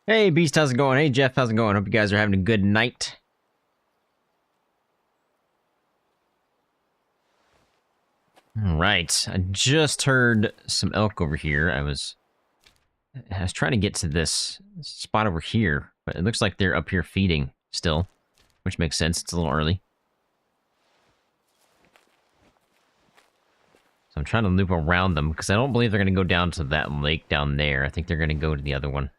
Hey, Beast, how's it going? Hey, Jeff, how's it going? Hope you guys are having a good night. All right, I just heard some elk over here. I was trying to get to this spot over here, but it looks like they're up here feeding still, which makes sense. It's a little early. So I'm trying to loop around them, because I don't believe they're going to go down to that lake down there. I think they're going to go to the other one.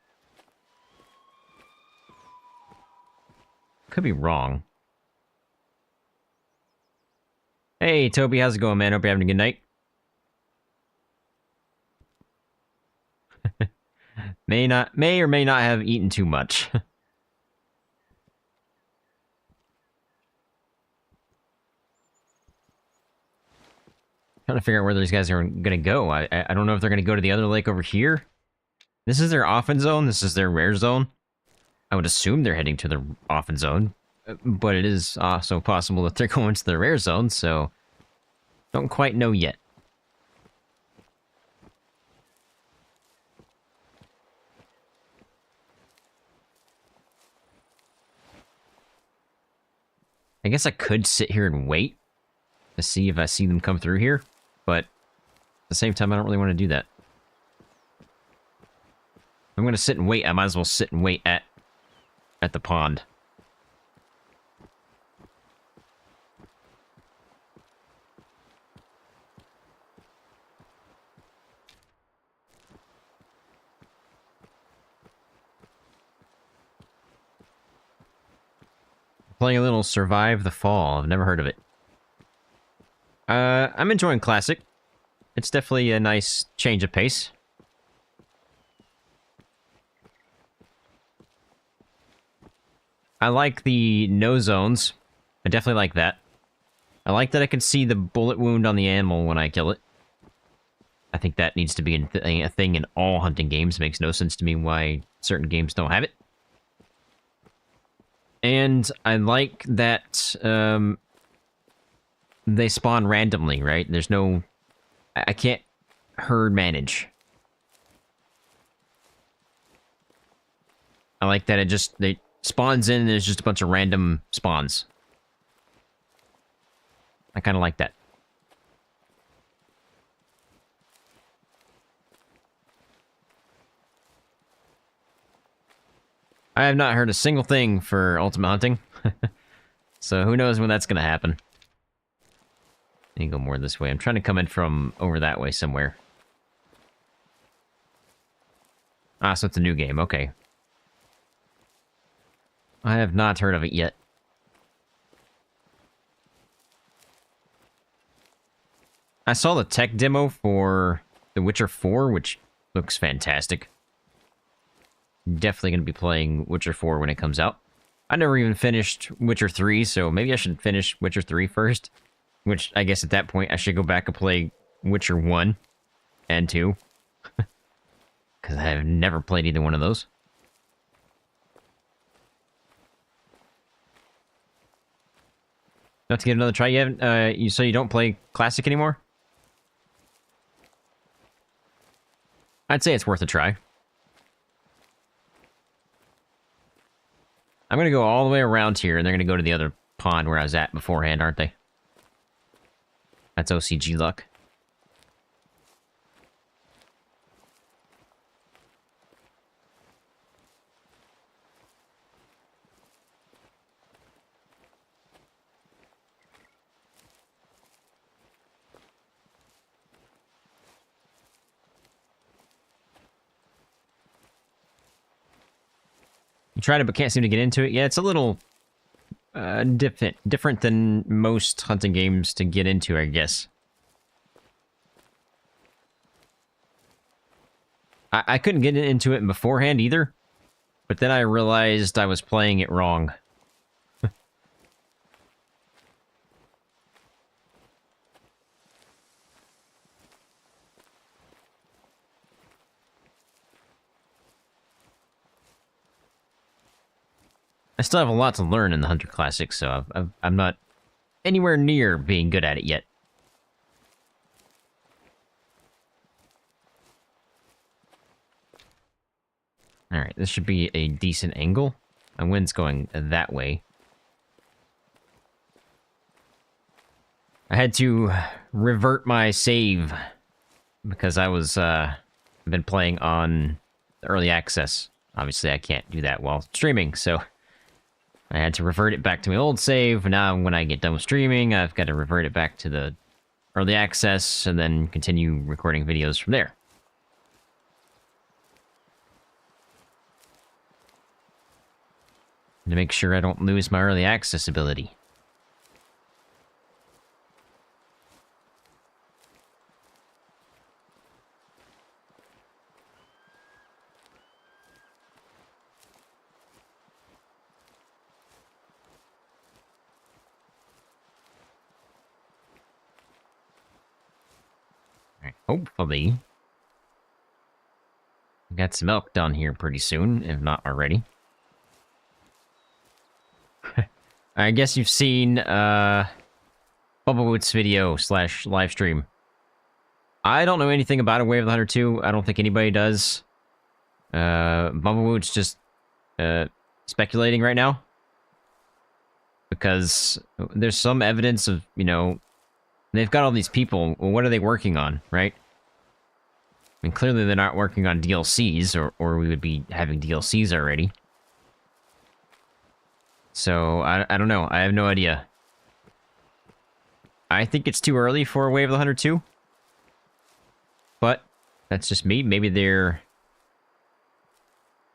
Could be wrong. Hey, Toby, how's it going, man? Hope you're having a good night. May or may not have eaten too much. Trying to figure out where these guys are gonna go. I don't know if they're gonna go to the other lake over here. This is their offense zone. This is their rare zone. I would assume they're heading to the offense zone, but it is also possible that they're going to the rare zone, so don't quite know yet. I guess I could sit here and wait to see if I see them come through here, but at the same time, I don't really want to do that. I'm going to sit and wait. I might as well sit and wait at the pond. Playing a little Survive the Fall. I've never heard of it. I'm enjoying Classic. It's definitely a nice change of pace. I like the no zones. I definitely like that. I like that I can see the bullet wound on the animal when I kill it. I think that needs to be a thing in all hunting games. It makes no sense to me why certain games don't have it. And I like that they spawn randomly, right? There's no... I can't herd manage. I like that it spawns in and there's just a bunch of random spawns. I kind of like that. I have not heard a single thing for Ultimate Hunting. So who knows when that's going to happen. I need to go more this way. I'm trying to come in from over that way somewhere. Ah, so it's a new game. Okay. I have not heard of it yet. I saw the tech demo for The Witcher 4, which looks fantastic. Definitely going to be playing Witcher 4 when it comes out. I never even finished Witcher 3, so maybe I should finish Witcher 3 first. Which, I guess at that point, I should go back and play Witcher 1 and 2. Because I have never played either one of those. Not to get another try. You haven't, so you don't play Classic anymore? I'd say it's worth a try. I'm going to go all the way around here, and they're going to go to the other pond where I was at beforehand, aren't they? That's OCG luck. You tried it but can't seem to get into it? Yeah, it's a little different than most hunting games to get into, I guess. I couldn't get into it beforehand either, but then I realized I was playing it wrong. I still have a lot to learn in the Hunter Classic, so I'm not anywhere near being good at it yet. Alright, this should be a decent angle. My wind's going that way. I had to revert my save because I was been playing on the early access. Obviously, I can't do that while streaming, so I had to revert it back to my old save. Now, when I get done with streaming, I've got to revert it back to the early access and then continue recording videos from there. To make sure I don't lose my early access ability. Hopefully, we got some elk down here pretty soon, if not already. I guess you've seen Bumblewoot's video / live stream. I don't know anything about a Way of the Hunter 2. I don't think anybody does. Bumblewoot's just speculating right now. Because there's some evidence of, you know, they've got all these people. Well, what are they working on, right? I mean, clearly they're not working on DLCs, or we would be having DLCs already. So, I don't know. I have no idea. I think it's too early for Way of the Hunter 2. But, that's just me. Maybe they're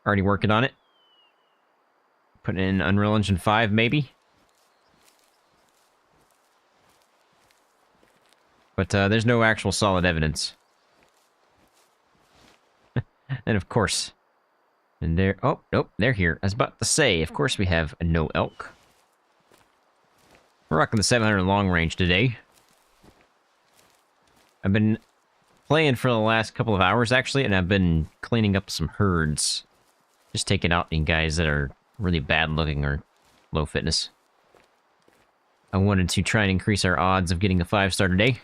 already working on it. Putting in Unreal Engine 5, maybe. But there's no actual solid evidence. And of course... And they're... Oh, nope, they're here. I was about to say, of course we have no elk. We're rocking the 700 long range today. I've been playing for the last couple of hours, actually, and I've been cleaning up some herds. Just taking out any guys that are really bad looking or low fitness. I wanted to try and increase our odds of getting a 5-star today.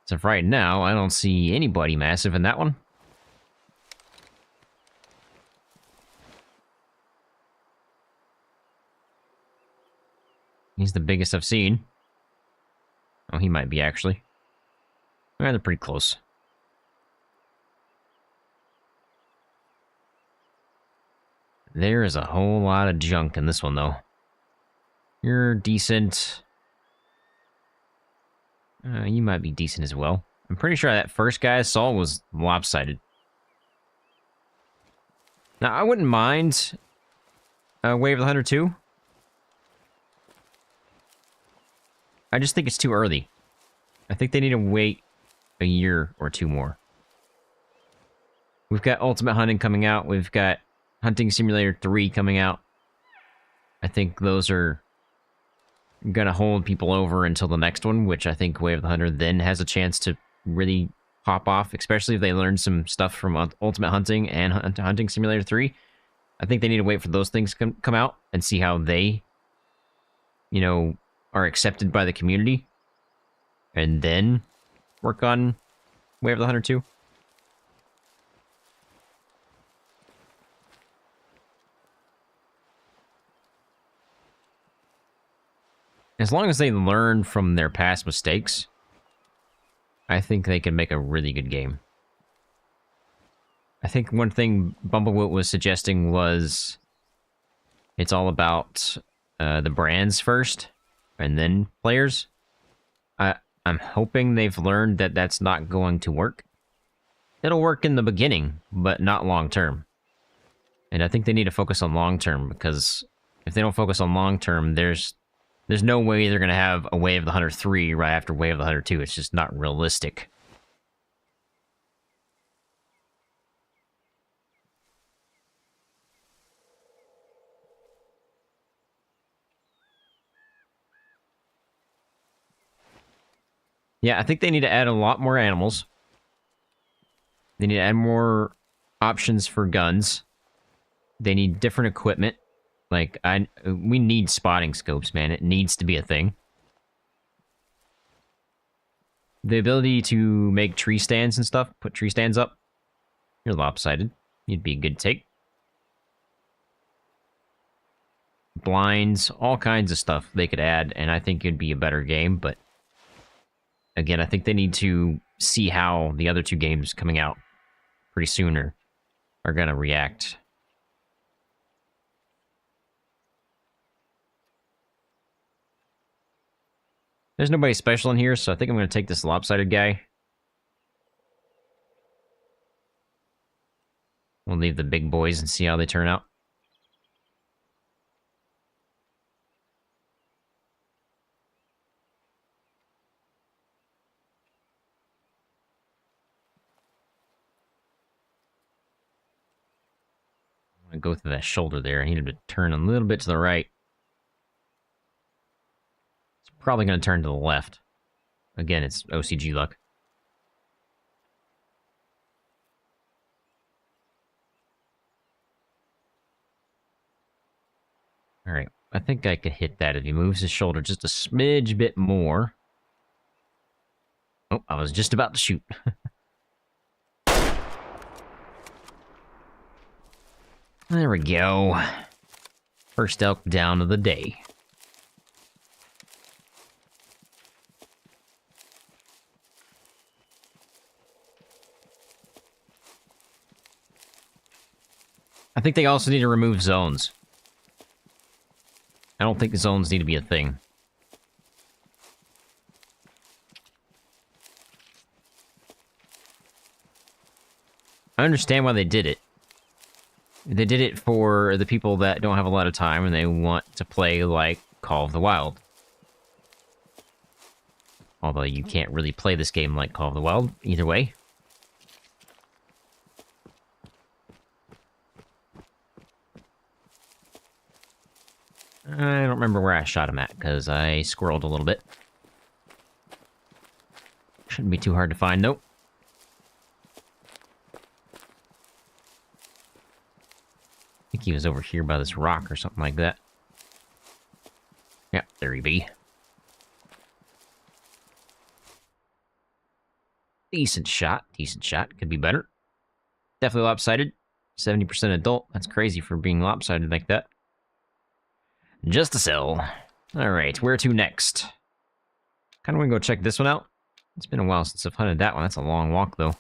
So right now, I don't see anybody massive in that one. He's the biggest I've seen. Oh, he might be, actually. Well, they're pretty close. There is a whole lot of junk in this one, though. You're decent. You might be decent as well. I'm pretty sure that first guy I saw was lopsided. Now, I wouldn't mind Way of the Hunter 2. I just think it's too early. I think they need to wait a year or two more. We've got Ultimate Hunting coming out. We've got Hunting Simulator 3 coming out. I think those are gonna hold people over until the next one, which I think Way of the Hunter then has a chance to really pop off, especially if they learn some stuff from Ultimate Hunting and Hunting Simulator 3. I think they need to wait for those things to come out and see how they, you know, are accepted by the community, and then work on Way of the Hunter 2. As long as they learn from their past mistakes, I think they can make a really good game. I think one thing Bumblewoot was suggesting was it's all about the brands first, and then players. I'm hoping they've learned that that's not going to work. It'll work in the beginning, but not long-term. And I think they need to focus on long-term, because if they don't focus on long-term, there's no way they're going to have a Way of the Hunter 3 right after Way of the Hunter 2. It's just not realistic. Yeah, I think they need to add a lot more animals. They need to add more options for guns. They need different equipment. Like, we need spotting scopes, man. It needs to be a thing. The ability to make tree stands and stuff, put tree stands up. You're lopsided. You'd be a good take. Blinds, all kinds of stuff they could add, and I think it'd be a better game, but again, I think they need to see how the other two games coming out pretty soon are gonna react. There's nobody special in here, so I think I'm gonna take this lopsided guy. We'll leave the big boys and see how they turn out. I'm gonna go through that shoulder there. I need him to turn a little bit to the right. It's probably gonna turn to the left. Again, it's OCG luck. Alright, I think I could hit that if he moves his shoulder just a smidge bit more. Oh, I was just about to shoot. There we go. First elk down of the day. I think they also need to remove zones. I don't think the zones need to be a thing. I understand why they did it. They did it for the people that don't have a lot of time and they want to play like Call of the Wild. Although you can't really play this game like Call of the Wild either way. I don't remember where I shot him at because I squirreled a little bit. Shouldn't be too hard to find, nope. I think he was over here by this rock or something like that. Yep, there he be. Decent shot, decent shot. Could be better. Definitely lopsided. 70% adult. That's crazy for being lopsided like that. Just a cell. Alright, where to next? Kinda wanna go check this one out. It's been a while since I've hunted that one. That's a long walk, though.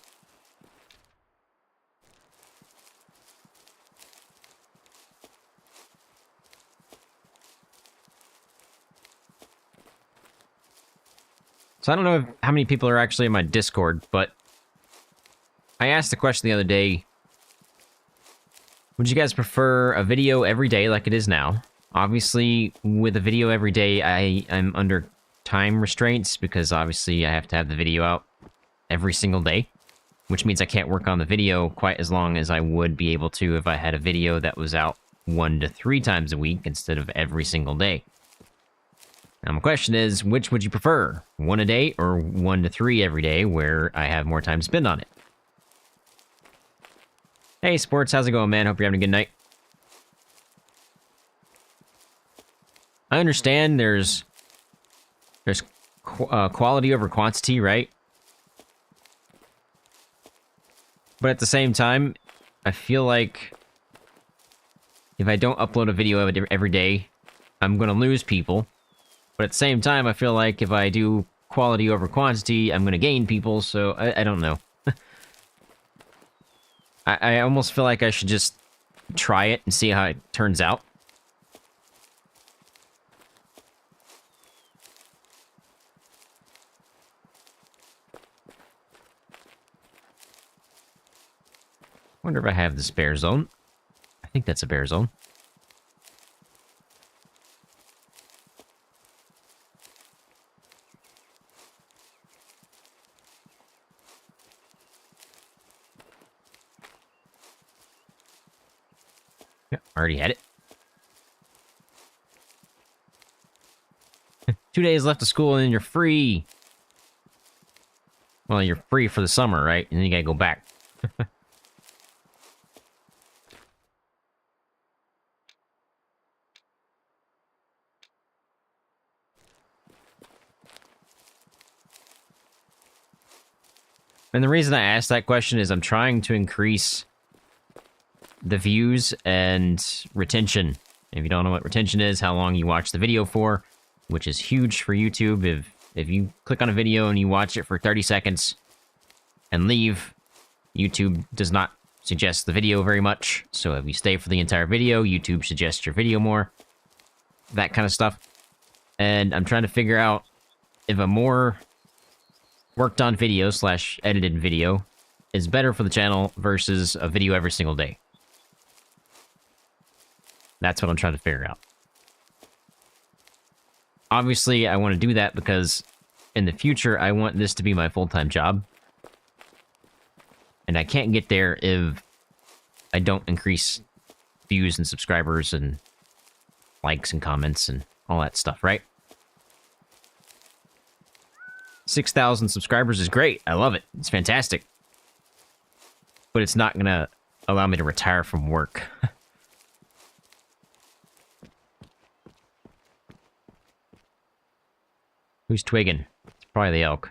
So I don't know how many people are actually in my Discord, but I asked the question the other day, would you guys prefer a video every day like it is now? Obviously, with a video every day, I'm under time restraints because obviously I have to have the video out every single day, which means I can't work on the video quite as long as I would be able to if I had a video that was out 1 to 3 times a week instead of every single day. Now, my question is, which would you prefer? 1 a day or 1 to 3 every day where I have more time to spend on it? Hey, Sports, how's it going, man? Hope you're having a good night. I understand there's quality over quantity, right? But at the same time, I feel like if I don't upload a video every day, I'm going to lose people. But at the same time, I feel like if I do quality over quantity, I'm going to gain people, so I don't know. I almost feel like I should just try it and see how it turns out. Wonder if I have this bear zone. I think that's a bear zone. Yeah, already had it. 2 days left of school and then you're free. Well, you're free for the summer, right? And then you gotta go back. And the reason I asked that question is I'm trying to increase the views and retention. If you don't know what retention is, how long you watch the video for, which is huge for YouTube. If you click on a video and you watch it for 30 seconds and leave, YouTube does not suggest the video very much. So if you stay for the entire video, YouTube suggests your video more. That kind of stuff. And I'm trying to figure out if a more worked on video / edited video is better for the channel versus a video every single day. That's what I'm trying to figure out. Obviously, I want to do that because in the future, I want this to be my full-time job. And I can't get there if I don't increase views and subscribers and likes and comments and all that stuff, right? 6,000 subscribers is great. I love it. It's fantastic. But it's not gonna allow me to retire from work. Who's twigging? It's probably the elk.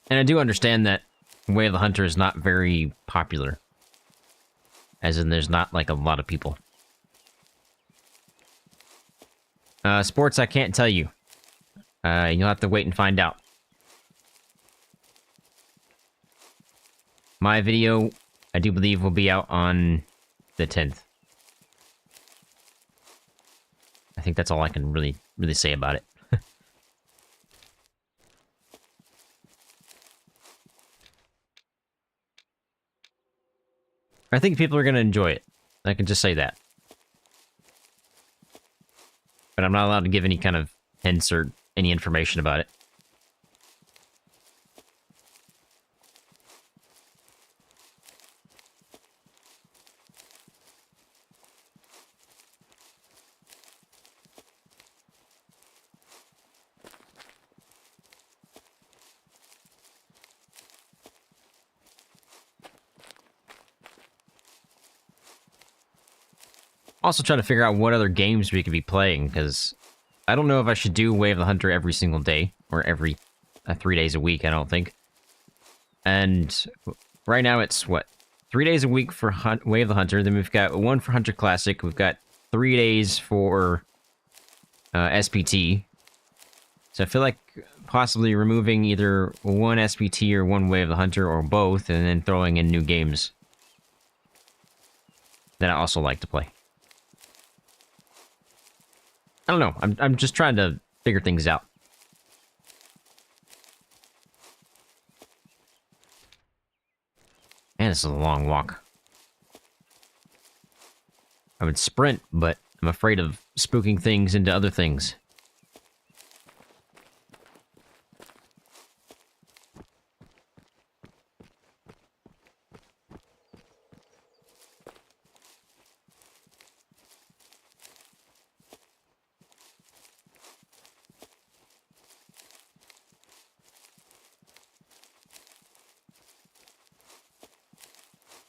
And I do understand that Way of the Hunter is not very popular. As in, there's not, like, a lot of people. Sports, I can't tell you. You'll have to wait and find out. My video, I do believe, will be out on the 10th. I think that's all I can really say about it. I think people are going to enjoy it. I can just say that. But I'm not allowed to give any kind of hints or any information about it. Also trying to figure out what other games we could be playing, because I don't know if I should do Way of the Hunter every single day, or every 3 days a week, I don't think. And right now it's, what, 3 days a week for Way of the Hunter, then we've got 1 for Hunter Classic, we've got 3 days for SPT. So I feel like possibly removing either 1 SPT or 1 Way of the Hunter, or both, and then throwing in new games that I also like to play. I don't know. I'm just trying to figure things out. Man, this is a long walk. I would sprint, but I'm afraid of spooking things into other things.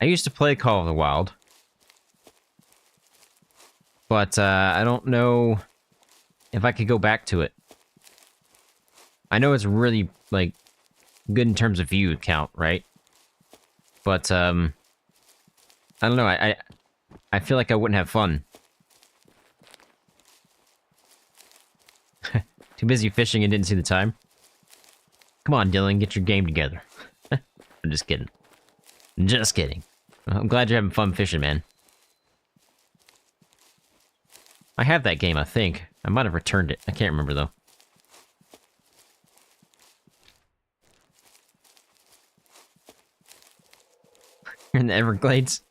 I used to play Call of the Wild, but I don't know if I could go back to it. I know it's really, like, good in terms of view count, right? But, I don't know, I feel like I wouldn't have fun. Too busy fishing and didn't see the time? Come on, Dylan, get your game together. I'm just kidding. Just kidding. I'm glad you're having fun fishing, man. I have that game, I think. I might have returned it. I can't remember, though. You're in the Everglades?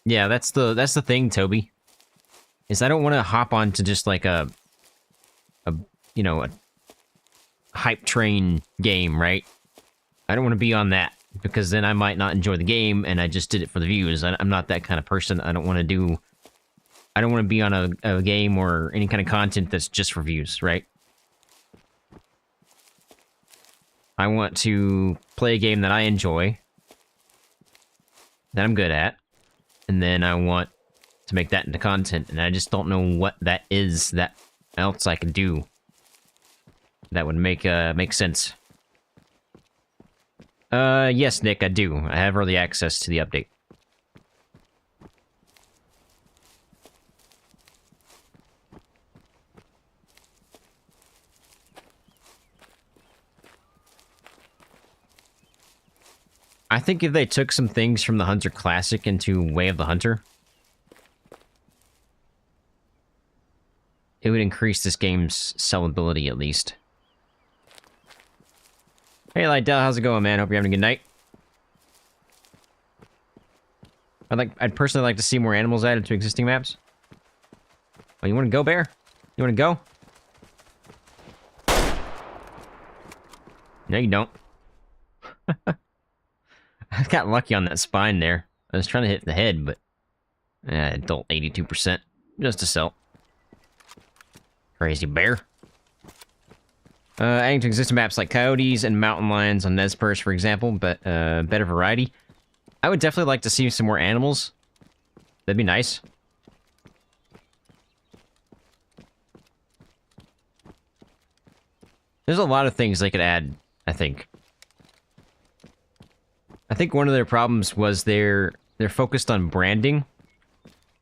Yeah, that's the thing, Toby. Is I don't want to hop on to just like a hype train game, right? I don't want to be on that. because then I might not enjoy the game, and I just did it for the views. I'm not that kind of person. I don't want to be on a game or any kind of content that's just for views, right? I want to play a game that I enjoy, that I'm good at, and then I want to make that into content, and I just don't know what that is that else I can do that would make sense. Yes, Nick, I do. I have early access to the update. I think if they took some things from the Hunter Classic into Way of the Hunter, it would increase this game's sellability, at least. Hey, Lydell, how's it going, man? Hope you're having a good night. I'd personally like to see more animals added to existing maps. Oh, you want to go, Bear? You want to go? No, you don't. I got lucky on that spine there. I was trying to hit the head, but... adult 82%. Just a cell. Crazy bear. Adding to existing maps like coyotes and mountain lions on Nez Perce, for example, but better variety. I would definitely like to see some more animals. That'd be nice. There's a lot of things they could add, I think. I think one of their problems was they're focused on branding.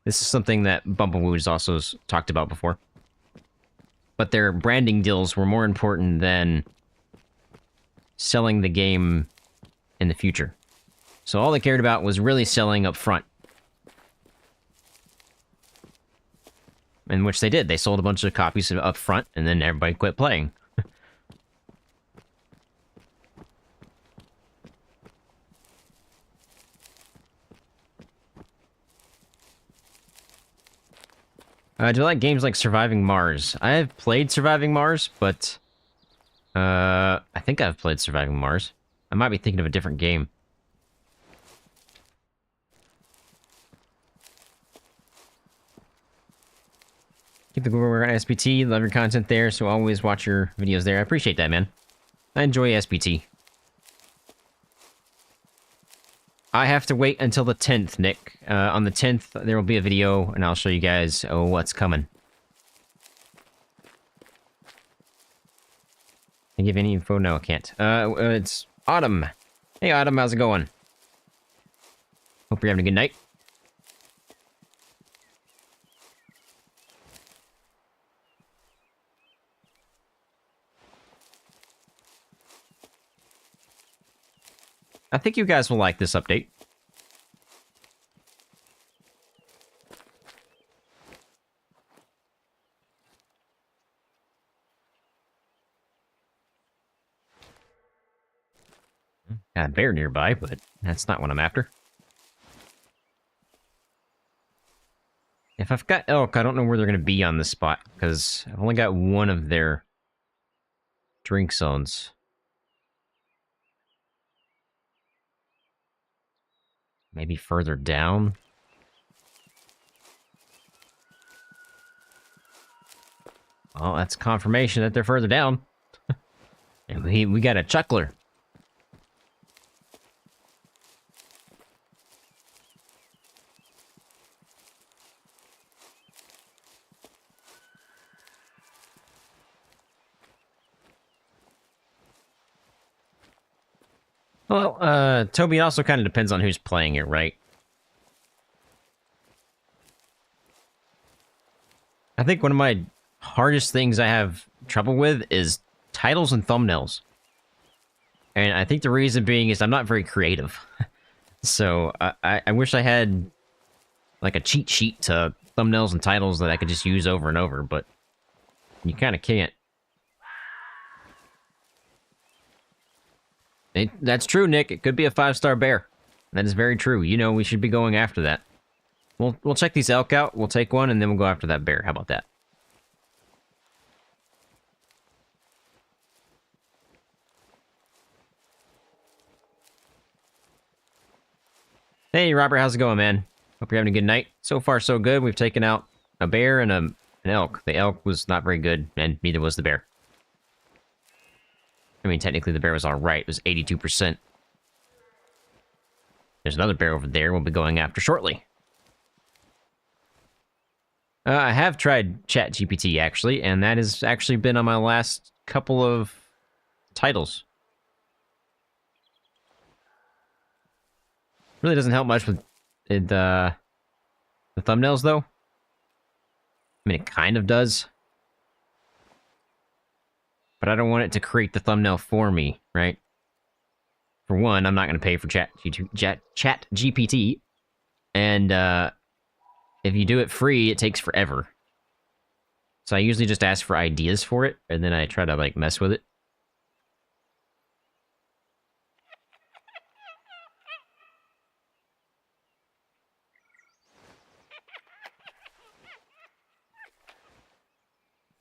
This is something that Bumblewoo's also talked about before. But their branding deals were more important than selling the game in the future. So all they cared about was really selling up front. In which they did. They sold a bunch of copies up front, and then everybody quit playing. Do I like games like Surviving Mars? I have played Surviving Mars, but... I think I've played Surviving Mars. I might be thinking of a different game. Keep the good work on SPT. Love your content there, so always watch your videos there. I appreciate that, man. I enjoy SPT. I have to wait until the 10th, Nick. On the 10th, there will be a video, and I'll show you guys what's coming. Can I give any info? No, I can't. It's Autumn. Hey, Autumn, how's it going? Hope you're having a good night. I think you guys will like this update. Got a bear nearby, but that's not what I'm after. If I've got elk, I don't know where they're going to be on this spot, because I've only got one of their drink zones. Maybe further down? Well, that's confirmation that they're further down. And we got a chuckler. Well, Toby, it also kind of depends on who's playing it, right? I think one of my hardest things I have trouble with is titles and thumbnails. And I think the reason being is I'm not very creative. So I wish I had like a cheat sheet to thumbnails and titles that I could just use over and over, but you kind of can't. That's true, Nick. It could be a 5-star bear. That is very true. You know, we should be going after that. We'll check these elk out. We'll take one, and then we'll go after that bear. How about that? Hey, Robert, how's it going, man? Hope you're having a good night. So far, so good. We've taken out a bear and an elk. The elk was not very good, and neither was the bear. I mean, technically, the bear was all right. It was 82%. There's another bear over there we'll be going after shortly. I have tried ChatGPT, actually, and that has actually been on my last couple of titles. Really doesn't help much with the thumbnails, though. I mean, it kind of does. But I don't want it to create the thumbnail for me, right? For one, I'm not going to pay for ChatGPT. And if you do it free, it takes forever. So I usually just ask for ideas for it, and then I try to, like, mess with it.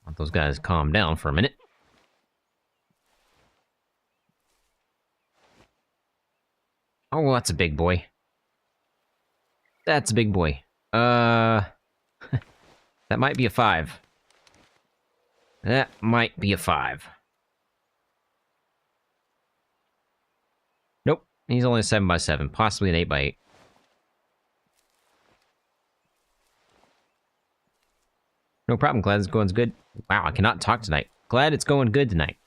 Let those guys calm down for a minute. Oh, well, that's a big boy. That's a big boy. That might be a 5. That might be a 5. Nope, he's only a 7x7, possibly an 8x8. No problem, glad it's going good. Wow, I cannot talk tonight. Glad it's going good tonight.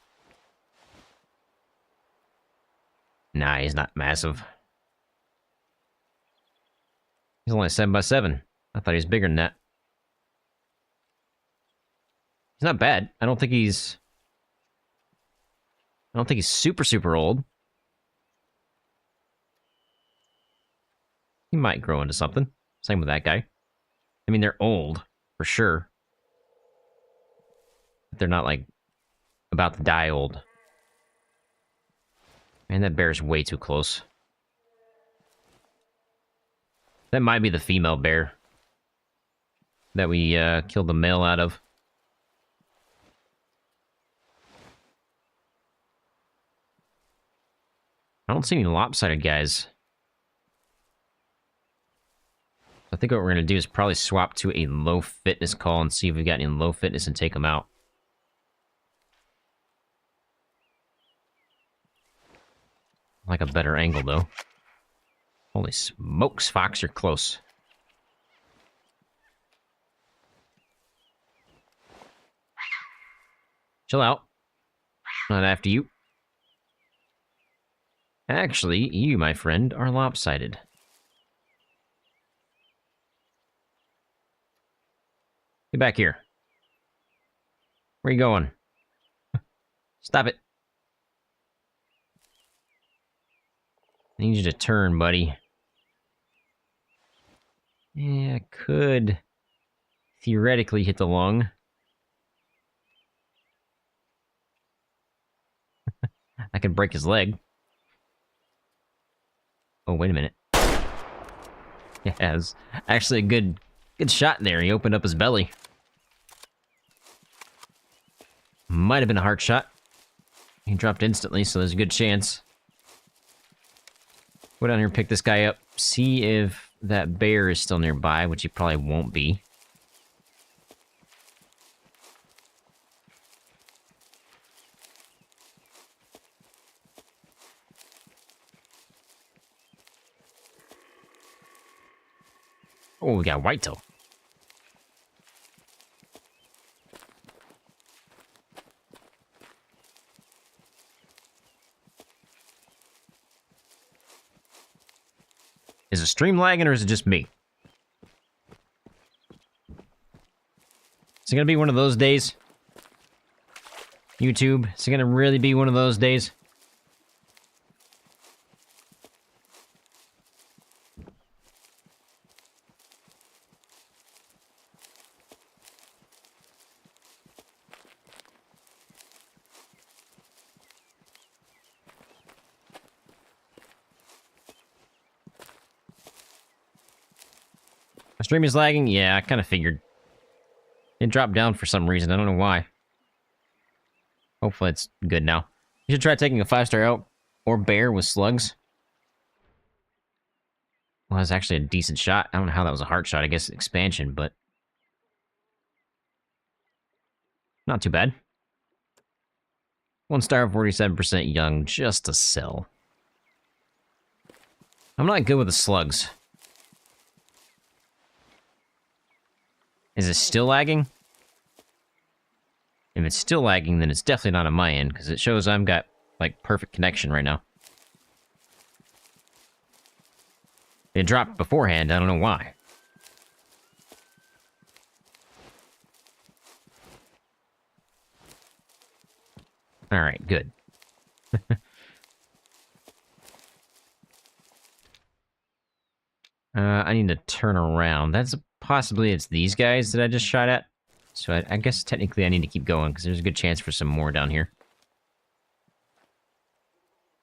Nah, he's not massive. He's only a 7x7. I thought he was bigger than that. He's not bad. I don't think he's super old. He might grow into something. Same with that guy. I mean, they're old, for sure. But they're not, like, about to die old. Man, that bear's way too close. That might be the female bear that we killed the male out of. I don't see any lopsided guys. I think what we're going to do is probably swap to a low fitness call and see if we've got any low fitness and take them out. I like a better angle, though. Holy smokes, Fox, you're close. Chill out. Not after you. Actually, you, my friend, are lopsided. Get back here. Where are you going? Stop it. I need you to turn, buddy. Yeah, I could theoretically hit the lung. I could break his leg. Oh, wait a minute. Yeah, it was actually a good shot there. He opened up his belly. Might have been a heart shot. He dropped instantly, so there's a good chance. Go down here and pick this guy up. See if that bear is still nearby, which he probably won't be. Oh, we got whitetail. Is the stream lagging or is it just me? Is it gonna be one of those days? YouTube, is it gonna really be one of those days? My stream is lagging? Yeah, I kind of figured. It dropped down for some reason. I don't know why. Hopefully it's good now. You should try taking a 5-star elk or bear with slugs. was actually a decent shot. I don't know how that was a heart shot. I guess expansion, but not too bad. 1 star, 47% young, just a cell. I'm not good with the slugs. Is it still lagging? If it's still lagging, then it's definitely not on my end, because it shows I've got, like, perfect connection right now. It dropped beforehand, I don't know why. Alright, good. I need to turn around. That's possibly it's these guys that I just shot at. So I guess technically I need to keep going, because there's a good chance for some more down here.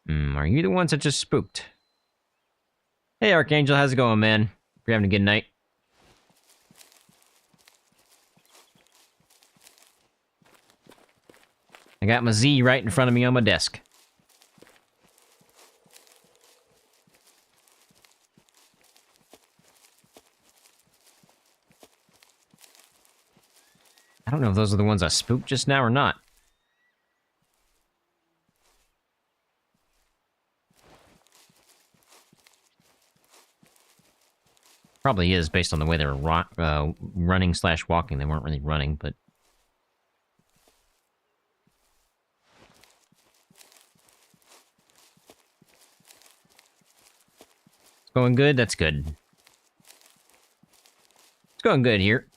Are you the ones that just spooked? Hey, Archangel, how's it going, man? Hope you're having a good night. I got my Z right in front of me on my desk. I don't know if those are the ones I spooked just now or not. Probably is, based on the way they were running / walking. They weren't really running, but... It's going good? That's good. It's going good here.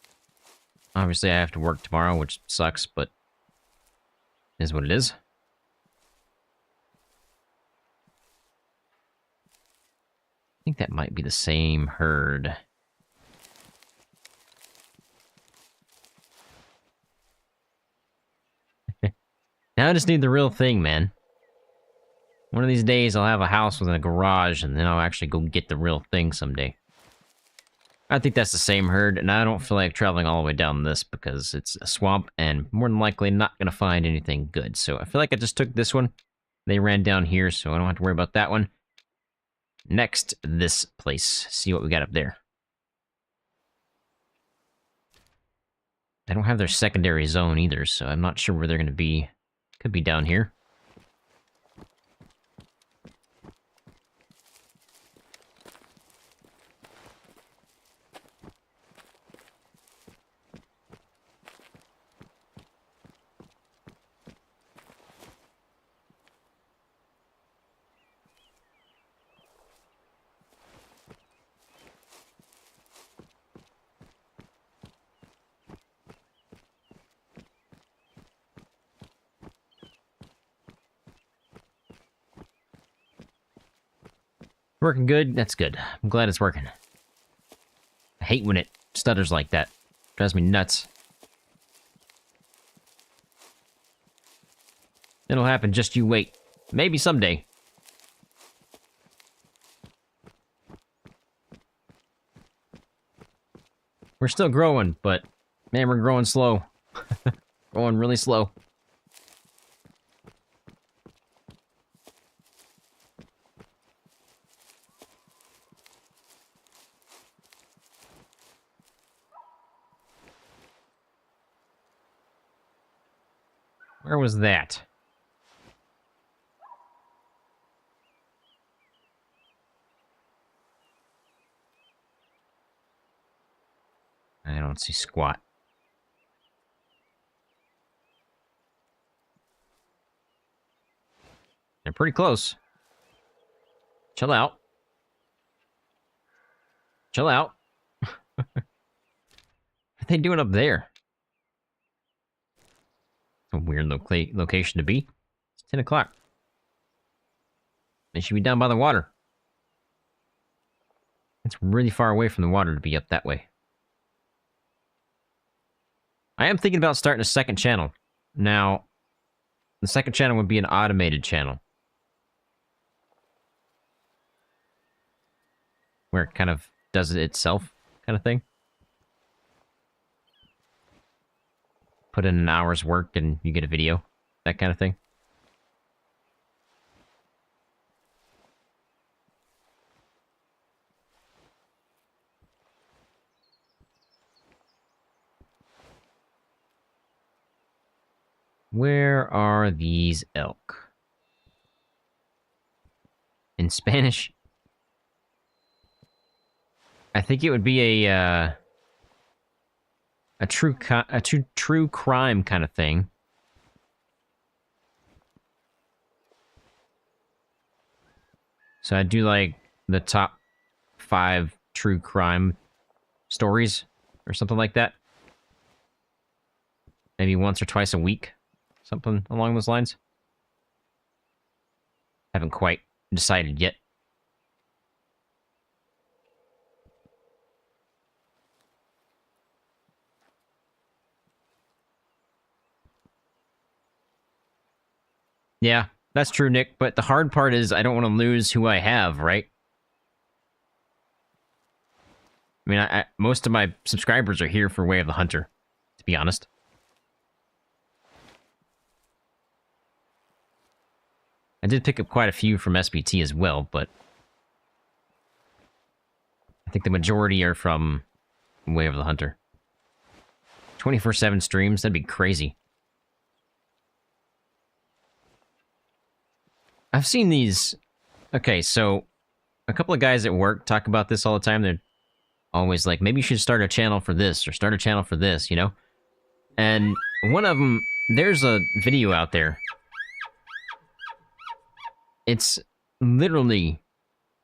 Obviously, I have to work tomorrow, which sucks, but... is what it is. I think that might be the same herd. Now I just need the real thing, man. One of these days I'll have a house with a garage, and then I'll actually go get the real thing someday. I think that's the same herd, and I don't feel like traveling all the way down this because it's a swamp, and more than likely not going to find anything good. So I feel like I just took this one. They ran down here, so I don't have to worry about that one. Next, this place. See what we got up there. I don't have their secondary zone either, so I'm not sure where they're going to be. Could be down here. Working good? That's good. I'm glad it's working. I hate when it stutters like that. Drives me nuts. It'll happen, just you wait. Maybe someday. We're still growing, but man, we're growing slow. Growing really slow. Where was that? I don't see squat. They're pretty close. Chill out. Chill out. What are they doing up there? A weird location to be. It's 10 o'clock. They should be down by the water. It's really far away from the water to be up that way. I am thinking about starting a second channel. Now, the second channel would be an automated channel. Where it kind of does it itself, kind of thing. Put in an hour's work and you get a video. That kind of thing. Where are these elk? In Spanish? I think it would be a true crime kind of thing. So I do like the top 5 true crime stories or something like that. Maybe once or twice a week, something along those lines. Haven't quite decided yet. Yeah, that's true, Nick, but the hard part is I don't want to lose who I have, right? I mean, most of my subscribers are here for Way of the Hunter, to be honest. I did pick up quite a few from SBT as well, but I think the majority are from Way of the Hunter. 24/7 streams, that'd be crazy. I've seen these... Okay, so a couple of guys at work talk about this all the time. They're always like, maybe you should start a channel for this, or start a channel for this, you know? And one of them, there's a video out there. It's literally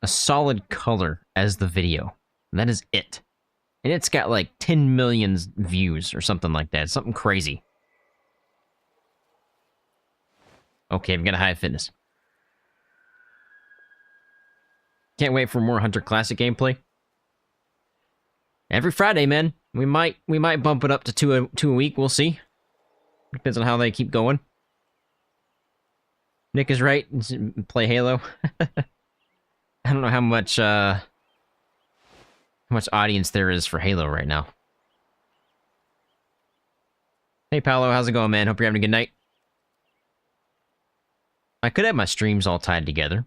a solid color as the video. And that is it. And it's got like 10 million views or something like that. Something crazy. Okay, I've got a high fitness. Can't wait for more Hunter Classic gameplay. Every Friday, man. We might bump it up to two a week. We'll see. Depends on how they keep going. Nick is right. Play Halo. I don't know how much audience there is for Halo right now. Hey, Paolo, how's it going, man? Hope you're having a good night. I could have my streams all tied together.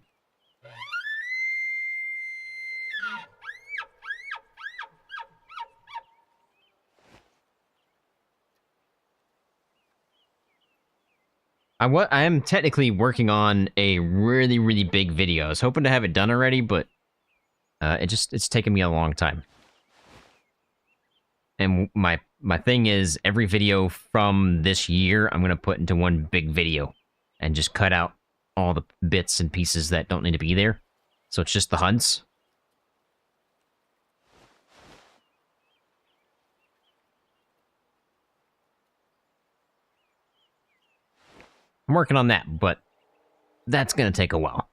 I am technically working on a really, really big video. I was hoping to have it done already, but it's taken me a long time. And my thing is, every video from this year, I'm going to put into one big video and just cut out all the bits and pieces that don't need to be there. So it's just the hunts. I'm working on that, but that's going to take a while.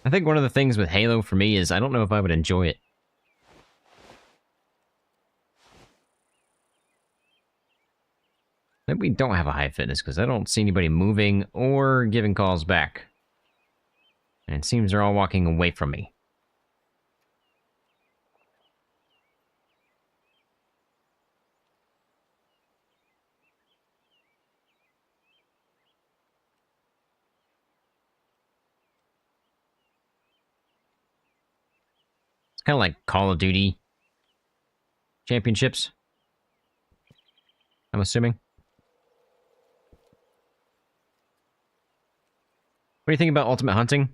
I think one of the things with Halo for me is I don't know if I would enjoy it. Maybe we don't have a high fitness because I don't see anybody moving or giving calls back. And it seems they're all walking away from me. It's kind of like Call of Duty championships, I'm assuming. What do you think about Ultimate Hunting?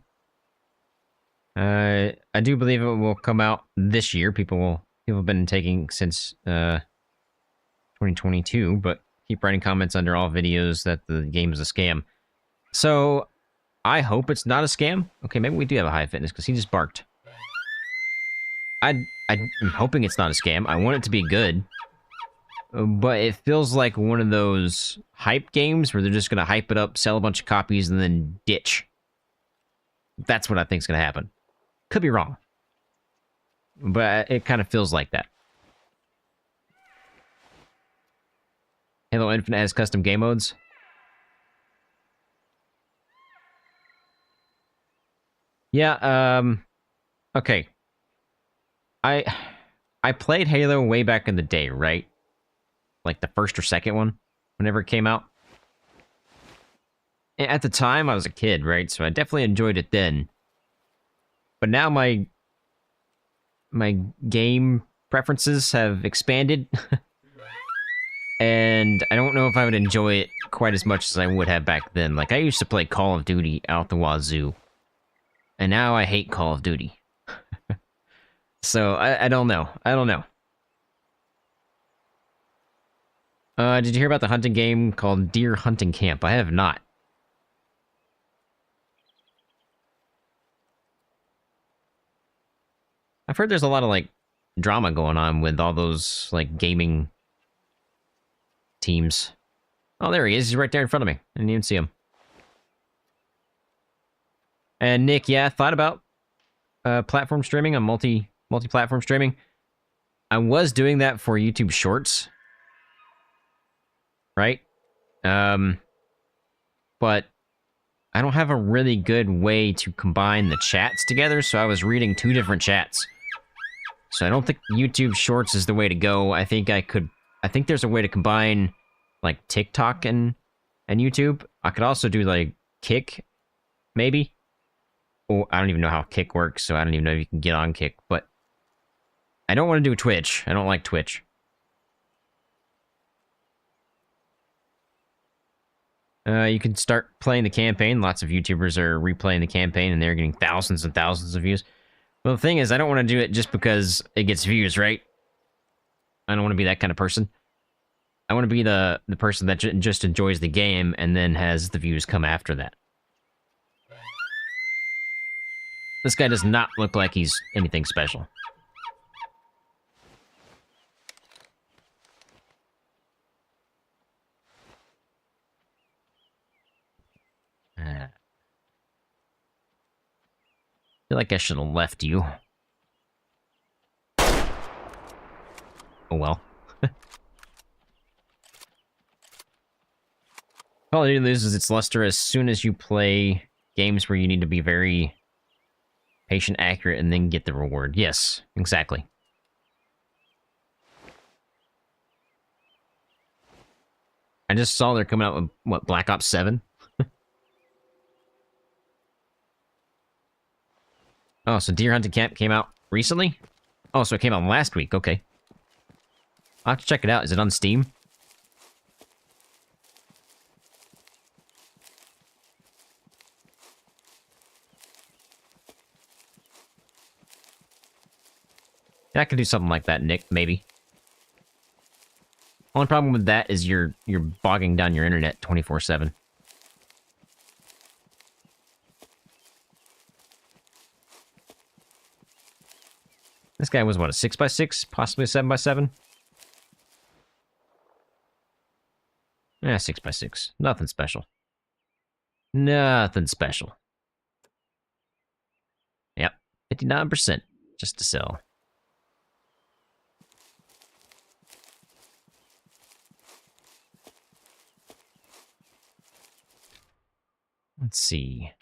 I do believe it will come out this year. People have been taking since 2022, but keep writing comments under all videos that the game is a scam. So I hope it's not a scam. Okay, maybe we do have a high fitness because he just barked. I'm hoping it's not a scam. I want it to be good. But it feels like one of those hype games where they're just going to hype it up, sell a bunch of copies, and then ditch. That's what I think is going to happen. Could be wrong. But it kind of feels like that. Halo Infinite has custom game modes. Yeah, okay. I played Halo way back in the day, right? Like the first or second one, whenever it came out. At the time, I was a kid, right? So I definitely enjoyed it then. But now my game preferences have expanded. And I don't know if I would enjoy it quite as much as I would have back then. Like, I used to play Call of Duty out the wazoo. And now I hate Call of Duty. So, I don't know. I don't know. Did you hear about the hunting game called Deer Hunting Camp? I have not. I've heard there's a lot of, like, drama going on with all those, like, gaming teams. Oh, there he is. He's right there in front of me. I didn't even see him. And Nick, yeah, thought about platform streaming on multi-platform streaming. I was doing that for YouTube Shorts, right? But I don't have a really good way to combine the chats together, so I was reading 2 different chats. So I don't think YouTube Shorts is the way to go. I think there's a way to combine, like, TikTok and YouTube. I could also do, like, Kick, maybe. Oh, I don't even know how Kick works, so I don't even know if you can get on Kick, but I don't want to do Twitch. I don't like Twitch. You can start playing the campaign. Lots of YouTubers are replaying the campaign, and they're getting thousands and thousands of views. Well, the thing is, I don't want to do it just because it gets views, right? I don't want to be that kind of person. I want to be the person that just enjoys the game and then has the views come after that. This guy does not look like he's anything special. I feel like I should have left you. Oh well. Call of Duty loses its luster as soon as you play games where you need to be very patient, accurate, and then get the reward. Yes, exactly. I just saw they're coming out with, what, Black Ops 7? Oh, so Deer Hunting Camp came out recently? Oh, so it came out last week, okay. I'll have to check it out. Is it on Steam? Yeah, I could do something like that, Nick, maybe. Only problem with that is you're bogging down your internet 24/7. This guy was, what, a 6x6? Possibly a 7x7? Yeah, 6x6. Nothing special. Nothing special. Yep, 59% just to sell. Let's see.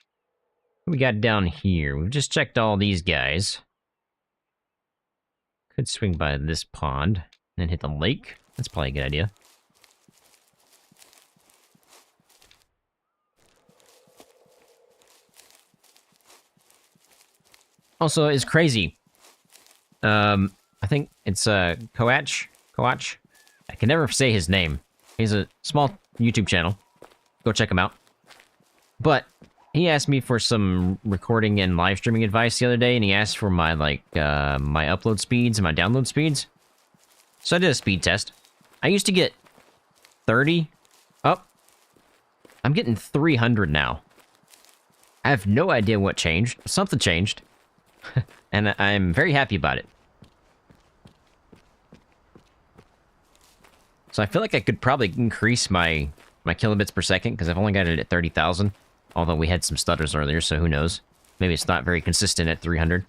What we got down here? We've just checked all these guys. Could swing by this pond and hit the lake. That's probably a good idea. Also, it's crazy. I think it's Coach. I can never say his name. He's a small YouTube channel. Go check him out. But he asked me for some recording and live streaming advice the other day, and he asked for my, like, my upload speeds and my download speeds. So I did a speed test. I used to get 30 up. I'm getting 300 now. I have no idea what changed. Something changed. And I'm very happy about it. So I feel like I could probably increase my kilobits per second, because I've only got it at 30,000. Although we had some stutters earlier, so who knows. Maybe it's not very consistent at 300.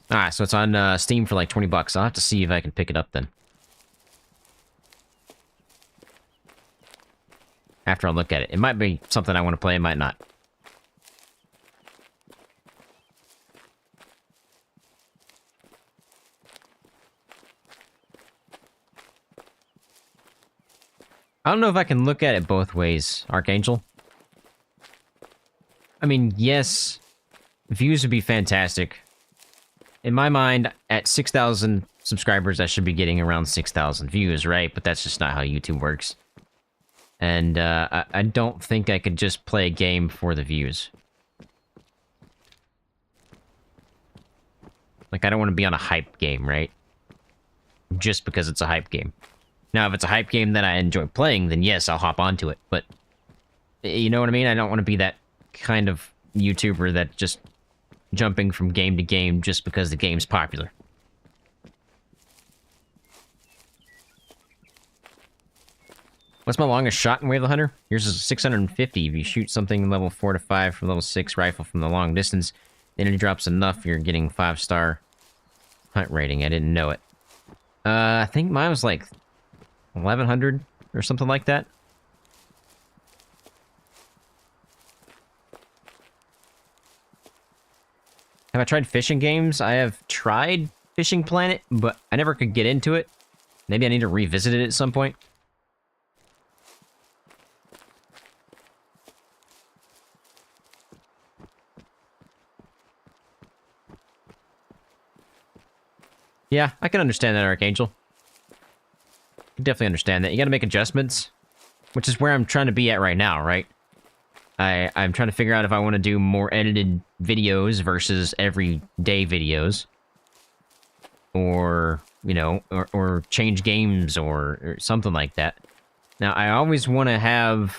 Alright, so it's on Steam for like 20 bucks. I'll have to see if I can pick it up then. After I look at it. It might be something I want to play, it might not. I don't know if I can look at it both ways, Archangel. I mean, yes, views would be fantastic. In my mind, at 6,000 subscribers, I should be getting around 6,000 views, right? But that's just not how YouTube works. And I don't think I could just play a game for the views. Like, I don't want to be on a hype game, right? Just because it's a hype game. Now, if it's a hype game that I enjoy playing, then yes, I'll hop onto it. But, you know what I mean? I don't want to be that kind of YouTuber that just jumping from game to game just because the game's popular. What's my longest shot in Way of the Hunter? Yours is 650. If you shoot something level 4 to 5 from level 6 rifle from the long distance, the energy drops enough, you're getting 5-star hunt rating. I didn't know it. I think mine was like 1,100 or something like that. Have I tried fishing games? I have tried Fishing Planet, but I never could get into it. Maybe I need to revisit it at some point. Yeah, I can understand that, Archangel. I can definitely understand that. You gotta make adjustments, which is where I'm trying to be at right now, right? I'm trying to figure out if I want to do more edited videos versus everyday videos. Or, you know, or change games or something like that. Now, I always want to have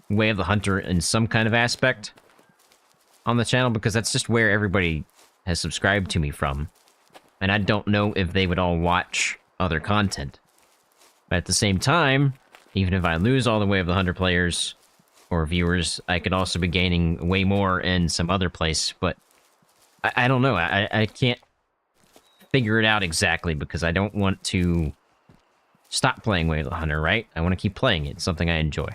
Way of the Hunter in some kind of aspect on the channel because that's just where everybody has subscribed to me from. And I don't know if they would all watch other content. But at the same time, even if I lose all the Way of the Hunter players or viewers, I could also be gaining way more in some other place. But I don't know. I can't figure it out exactly because I don't want to stop playing Way of the Hunter, right? I want to keep playing it. It's something I enjoy.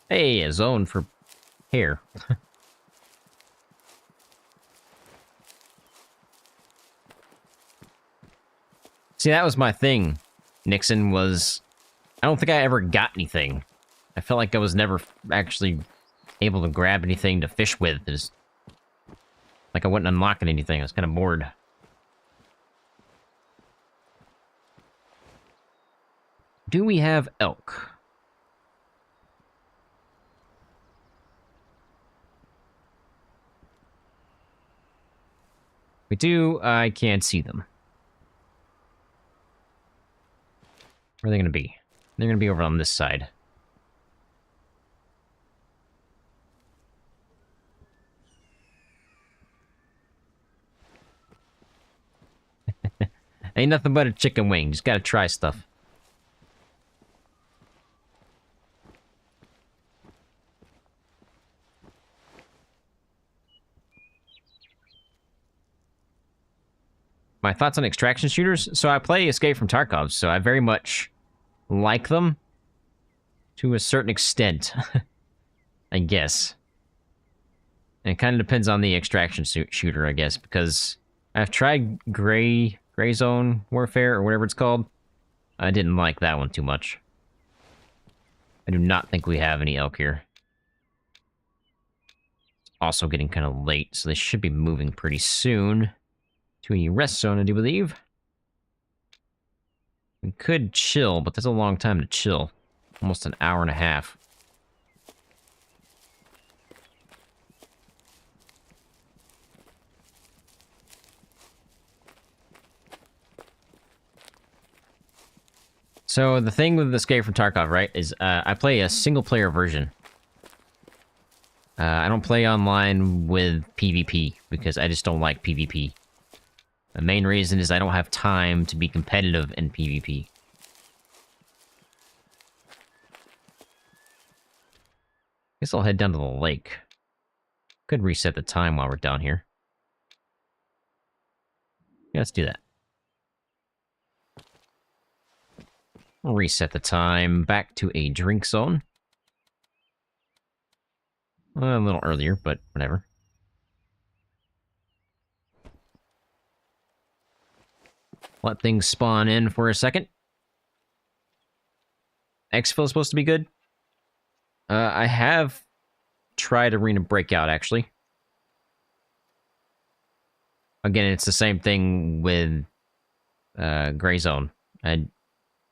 Hey, a zone for hair. See, that was my thing, Nixon, was... I don't think I ever got anything. I felt like I was never actually able to grab anything to fish with. It was like I wasn't unlocking anything. I was kind of bored. Do we have elk? We do. I can't see them. Where are they going to be? They're going to be over on this side. Ain't nothing but a chicken wing. Just gotta try stuff. My thoughts on extraction shooters? So I play Escape from Tarkov, so I very much like them to a certain extent, I guess. And it kind of depends on the extraction shooter, I guess, because I've tried Gray Zone Warfare, or whatever it's called. I didn't like that one too much. I do not think we have any elk here. It's also getting kind of late, so they should be moving pretty soon to a rest zone, I do believe. We could chill, but that's a long time to chill. Almost an hour and a half. So the thing with Escape from Tarkov, right, is I play a single-player version. I don't play online with PvP, because I just don't like PvP. The main reason is I don't have time to be competitive in PvP. Guess I'll head down to the lake. Could reset the time while we're down here. Yeah, let's do that. I'll reset the time back to a drink zone. A little earlier, but whatever. Let things spawn in for a second. Exfil is supposed to be good. I have tried Arena Breakout, actually. Again, it's the same thing with Gray Zone. I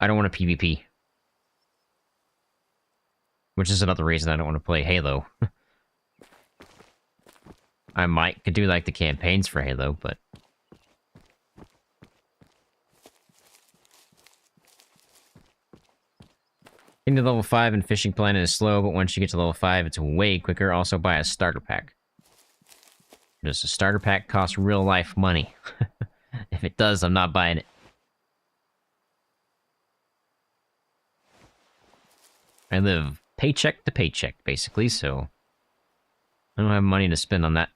don't want to PvP. Which is another reason I don't want to play Halo. I could do, like, the campaigns for Halo, but... Getting to level 5 in Fishing Planet is slow, but once you get to level 5, it's way quicker. Also, buy a starter pack. Does a starter pack cost real-life money? If it does, I'm not buying it. I live paycheck to paycheck, basically, so... I don't have money to spend on that.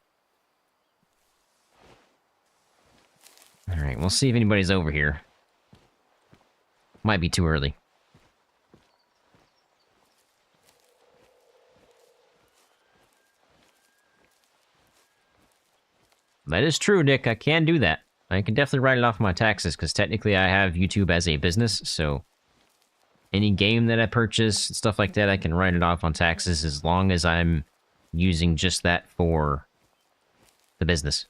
Alright, we'll see if anybody's over here. Might be too early. That is true, Nick. I can do that. I can definitely write it off my taxes, because technically I have YouTube as a business, so... Any game that I purchase, stuff like that, I can write it off on taxes as long as I'm using just that for the business.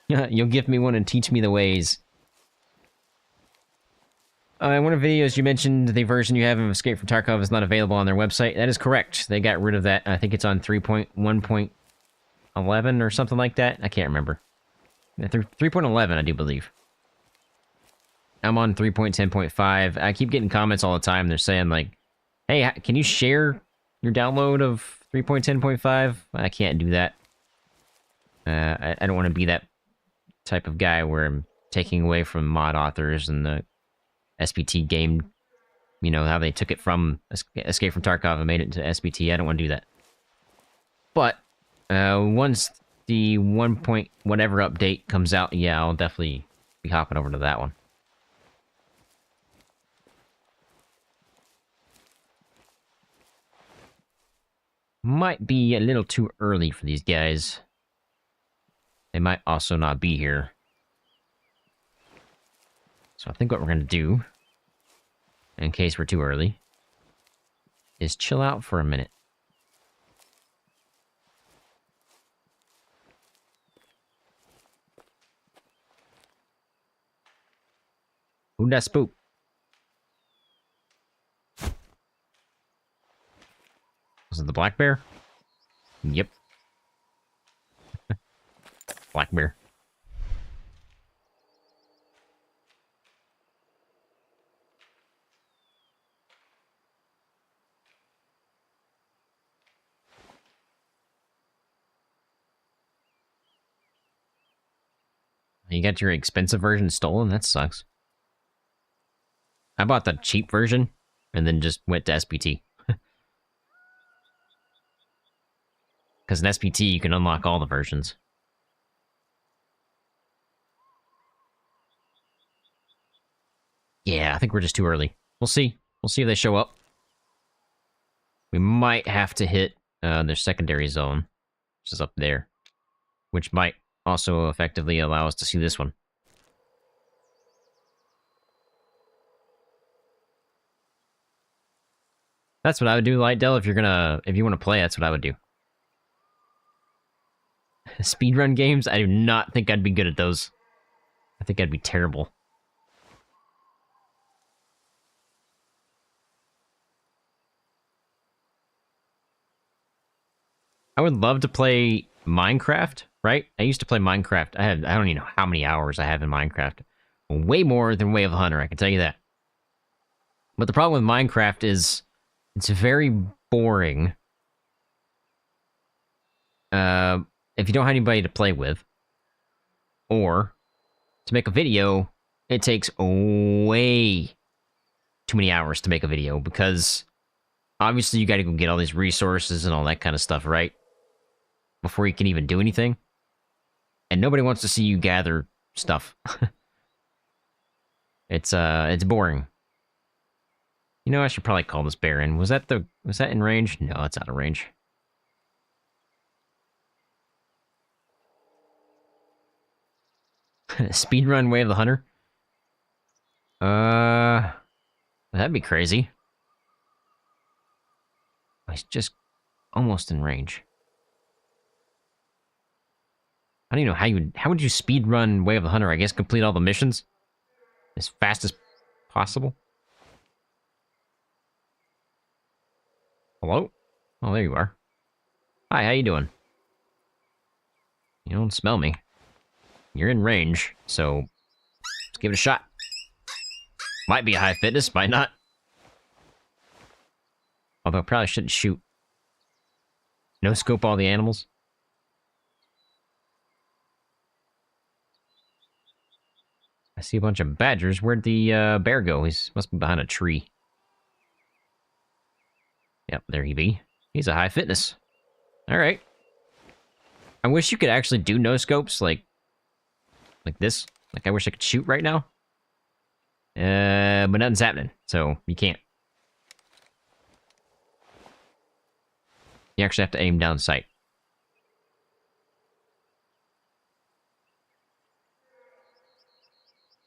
You'll give me one and teach me the ways. In one of the videos, you mentioned the version you have of Escape from Tarkov is not available on their website. That is correct. They got rid of that. I think it's on 3.1.11 or something like that. I can't remember. 3.11, I do believe. I'm on 3.10.5. I keep getting comments all the time. They're saying, like, hey, can you share your download of 3.10.5? I can't do that. I don't want to be that type of guy where I'm taking away from mod authors and the SPT game, you know, how they took it from Escape from Tarkov and made it into SPT. I don't want to do that. But, once the 1. Whatever update comes out, yeah, I'll definitely be hopping over to that one. Might be a little too early for these guys. They might also not be here. So I think what we're going to do, in case we're too early, is chill out for a minute. Who'd that spook? Was it the black bear? Yep. Black bear. You got your expensive version stolen? That sucks. I bought the cheap version, and then just went to SPT. Because in SPT, you can unlock all the versions. Yeah, I think we're just too early. We'll see. We'll see if they show up. We might have to hit their secondary zone, which is up there. Which might also effectively allow us to see this one. That's what I would do, Lightdell, if you want to play, that's what I would do. Speedrun games? I do not think I'd be good at those. I think I'd be terrible. I would love to play Minecraft, right? I used to play Minecraft. I don't even know how many hours I have in Minecraft. Way more than Way of the Hunter, I can tell you that. But the problem with Minecraft is it's very boring. If you don't have anybody to play with, or to make a video, it takes way too many hours to make a video, because obviously you gotta go get all these resources and all that kind of stuff, right? Before you can even do anything. And nobody wants to see you gather stuff. It's boring. You know, I should probably call this bear in. Was that in range? No, it's out of range. Speedrun Way of the Hunter? That'd be crazy. He's just almost in range. I don't even know how would you speedrun Way of the Hunter? I guess complete all the missions as fast as possible. Hello? Oh, there you are. Hi, how you doing? You don't smell me. You're in range, so let's give it a shot. Might be a high fitness, might not. Although I probably shouldn't shoot. No scope all the animals. I see a bunch of badgers. Where'd the bear go? He must be behind a tree. Yep, there he be. He's a high fitness. Alright. I wish you could actually do no scopes like this. Like I wish I could shoot right now. But nothing's happening, so you can't. You actually have to aim down sight.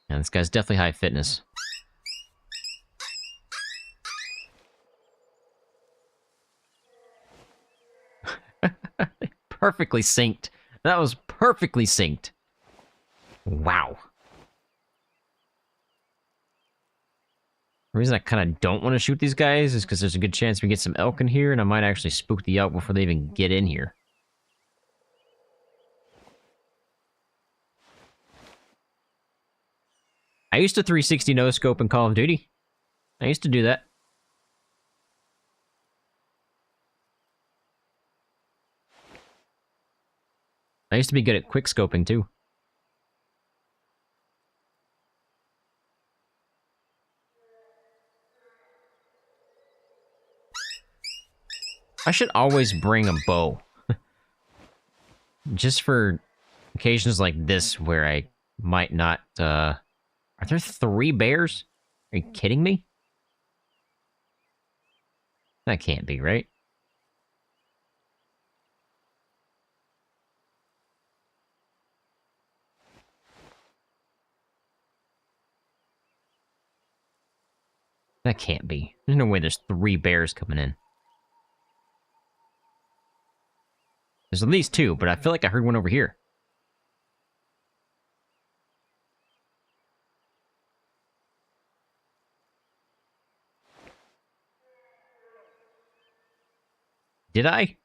And this guy's definitely high fitness. Perfectly synced. That was perfectly synced. Wow. The reason I kind of don't want to shoot these guys is because there's a good chance we get some elk in here, and I might actually spook the elk before they even get in here. I used to 360 no-scope in Call of Duty. I used to do that. I used to be good at quick-scoping, too. I should always bring a bow. Just for occasions like this where I might not, Are there 3 bears? Are you kidding me? That can't be, right? That can't be. There's no way there's 3 bears coming in. There's at least 2, but I feel like I heard one over here. Did I?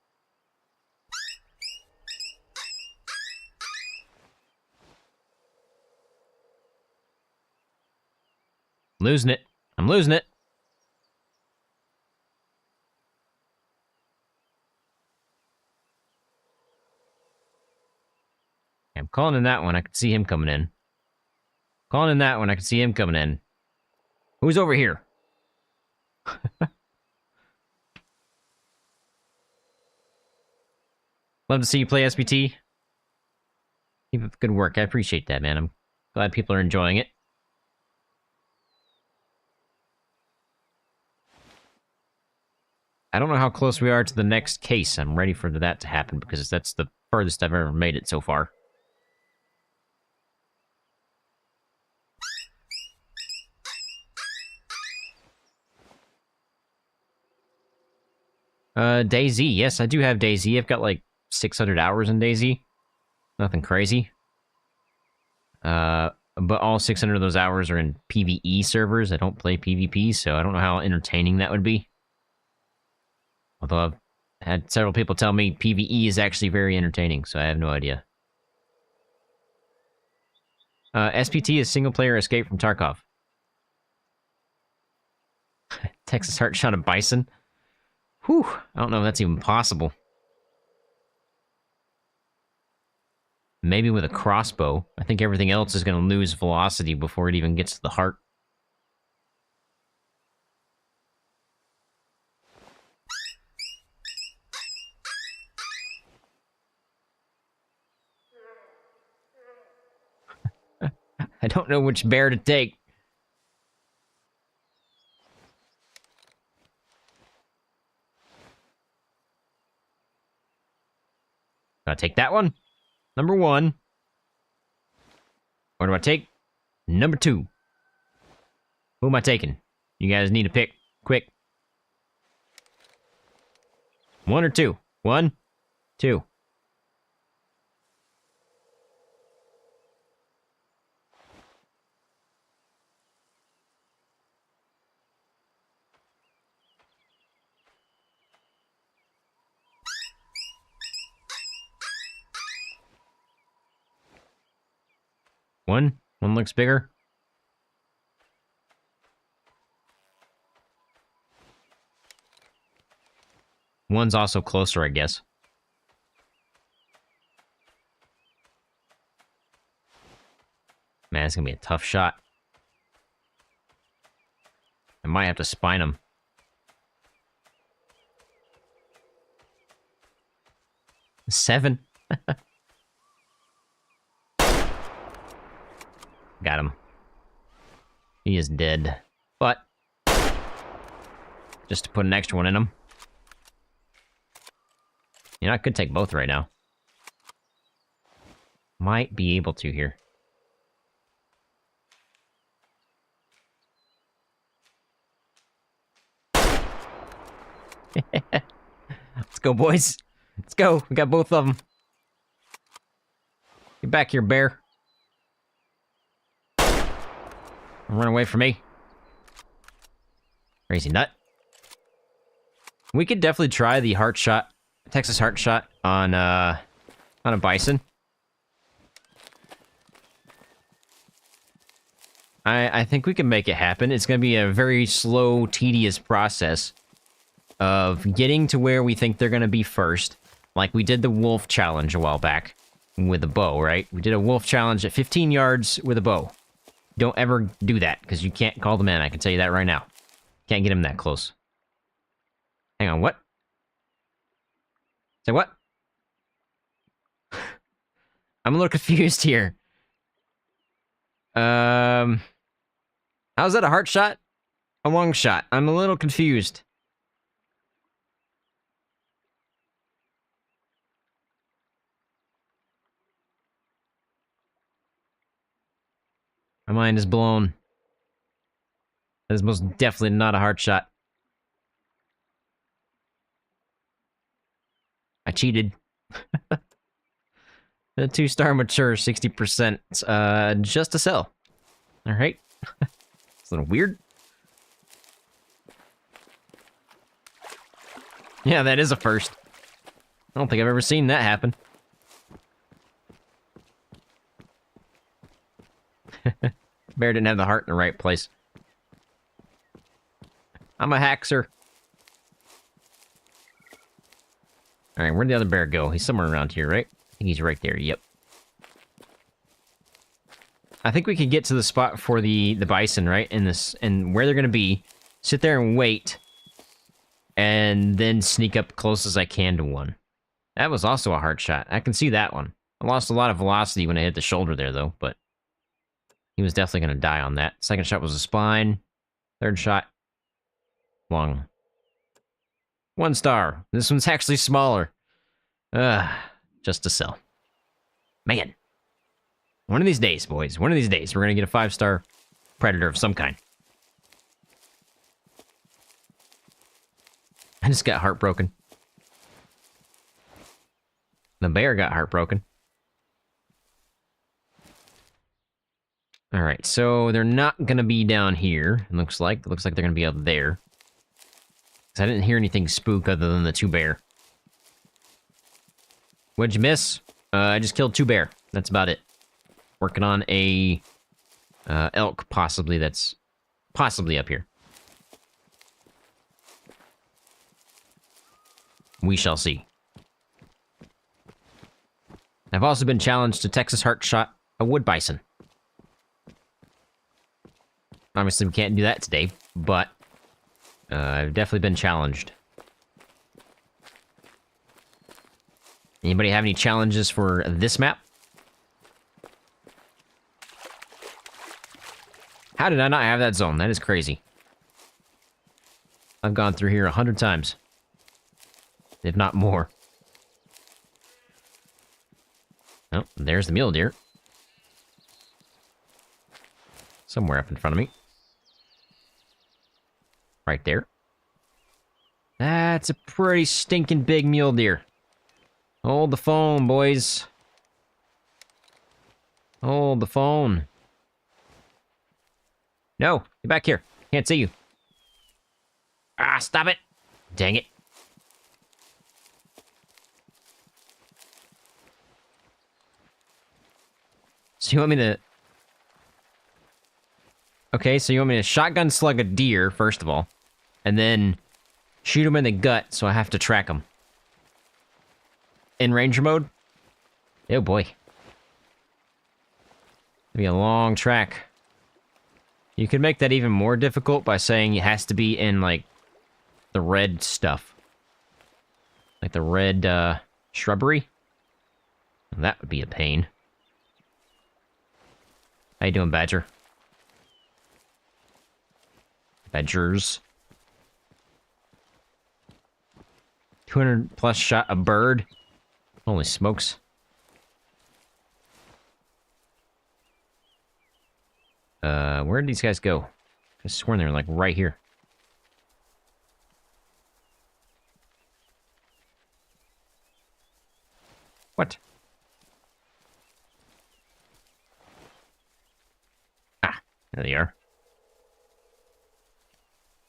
I'm losing it. I'm losing it. I'm calling in that one. I can see him coming in. Calling in that one. I can see him coming in. Who's over here? Love to see you play SBT. Keep up the good work. I appreciate that, man. I'm glad people are enjoying it. I don't know how close we are to the next case. I'm ready for that to happen because that's the furthest I've ever made it so far. DayZ. Yes, I do have DayZ. I've got like 600 hours in DayZ. Nothing crazy. But all 600 of those hours are in PvE servers. I don't play PvP, so I don't know how entertaining that would be. Although I've had several people tell me PvE is actually very entertaining, so I have no idea. SPT is single-player Escape from Tarkov. Texas Heart shot a bison. Whew, I don't know if that's even possible. Maybe with a crossbow. I think everything else is going to lose velocity before it even gets to the heart. I don't know which bear to take. I take that one? Number 1. Or do I take number 2? Who am I taking? You guys need to pick. Quick. 1 or 2? 1, 2. One looks bigger. One's also closer, I guess. Man, it's gonna be a tough shot. I might have to spine him. Seven. Got him. He is dead. But just to put an extra one in him. You know, I could take both right now. Might be able to here. Let's go, boys. Let's go. We got both of them. Get back here, bear. Run away from me. Crazy nut. We could definitely try the heart shot, Texas heart shot on a bison. I think we can make it happen. It's going to be a very slow, tedious process of getting to where we think they're going to be first. Like we did the wolf challenge a while back with a bow, right? We did a wolf challenge at 15 yards with a bow. Don't ever do that, because you can't call them in. I can tell you that right now. Can't get him that close. Hang on, what? Say what? I'm a little confused here. How's that a heart shot? A long shot. I'm a little confused. My mind is blown. That is most definitely not a heart shot. I cheated. A 2-star mature, 60%. Just a sell. Alright. It's a little weird. Yeah, that is a first. I don't think I've ever seen that happen. Bear didn't have the heart in the right place. I'm a haxer. Alright, where'd the other bear go? He's somewhere around here, right? I think he's right there, yep. I think we can get to the spot for the bison, right? And where they're gonna be. Sit there and wait. And then sneak up close as I can to one. That was also a heart shot. I can see that one. I lost a lot of velocity when I hit the shoulder there, though, but he was definitely going to die on that. Second shot was a spine. Third shot, lung. 1 star. This one's actually smaller. Just a sell. Man. One of these days, boys. One of these days, we're going to get a 5-star predator of some kind. I just got heartbroken. The bear got heartbroken. Alright, so they're not gonna be down here, it looks like. It looks like they're gonna be up there. 'Cause I didn't hear anything spook other than the 2 bear. What'd you miss? I just killed 2 bear. That's about it. Working on a elk, possibly, that's possibly up here. We shall see. I've also been challenged to Texas heart shot a wood bison. Obviously, we can't do that today, but I've definitely been challenged. Anybody have any challenges for this map? How did I not have that zone? That is crazy. I've gone through here 100 times. If not more. Oh, there's the mule deer. Somewhere up in front of me. Right there. That's a pretty stinking big mule deer. Hold the phone, boys. Hold the phone. No, get back here. Can't see you. Ah, stop it. Dang it. So you want me to... Okay, so you want me to shotgun slug a deer, first of all, and then shoot him in the gut, so I have to track him. In ranger mode? Oh boy. It'll be a long track. You could make that even more difficult by saying it has to be in, like, the red stuff. Like the red, shrubbery. That would be a pain. How you doing, Badger? Badgers. 200 plus shot a bird. Holy smokes. Where did these guys go? I sworn they were like right here. What? Ah, there they are.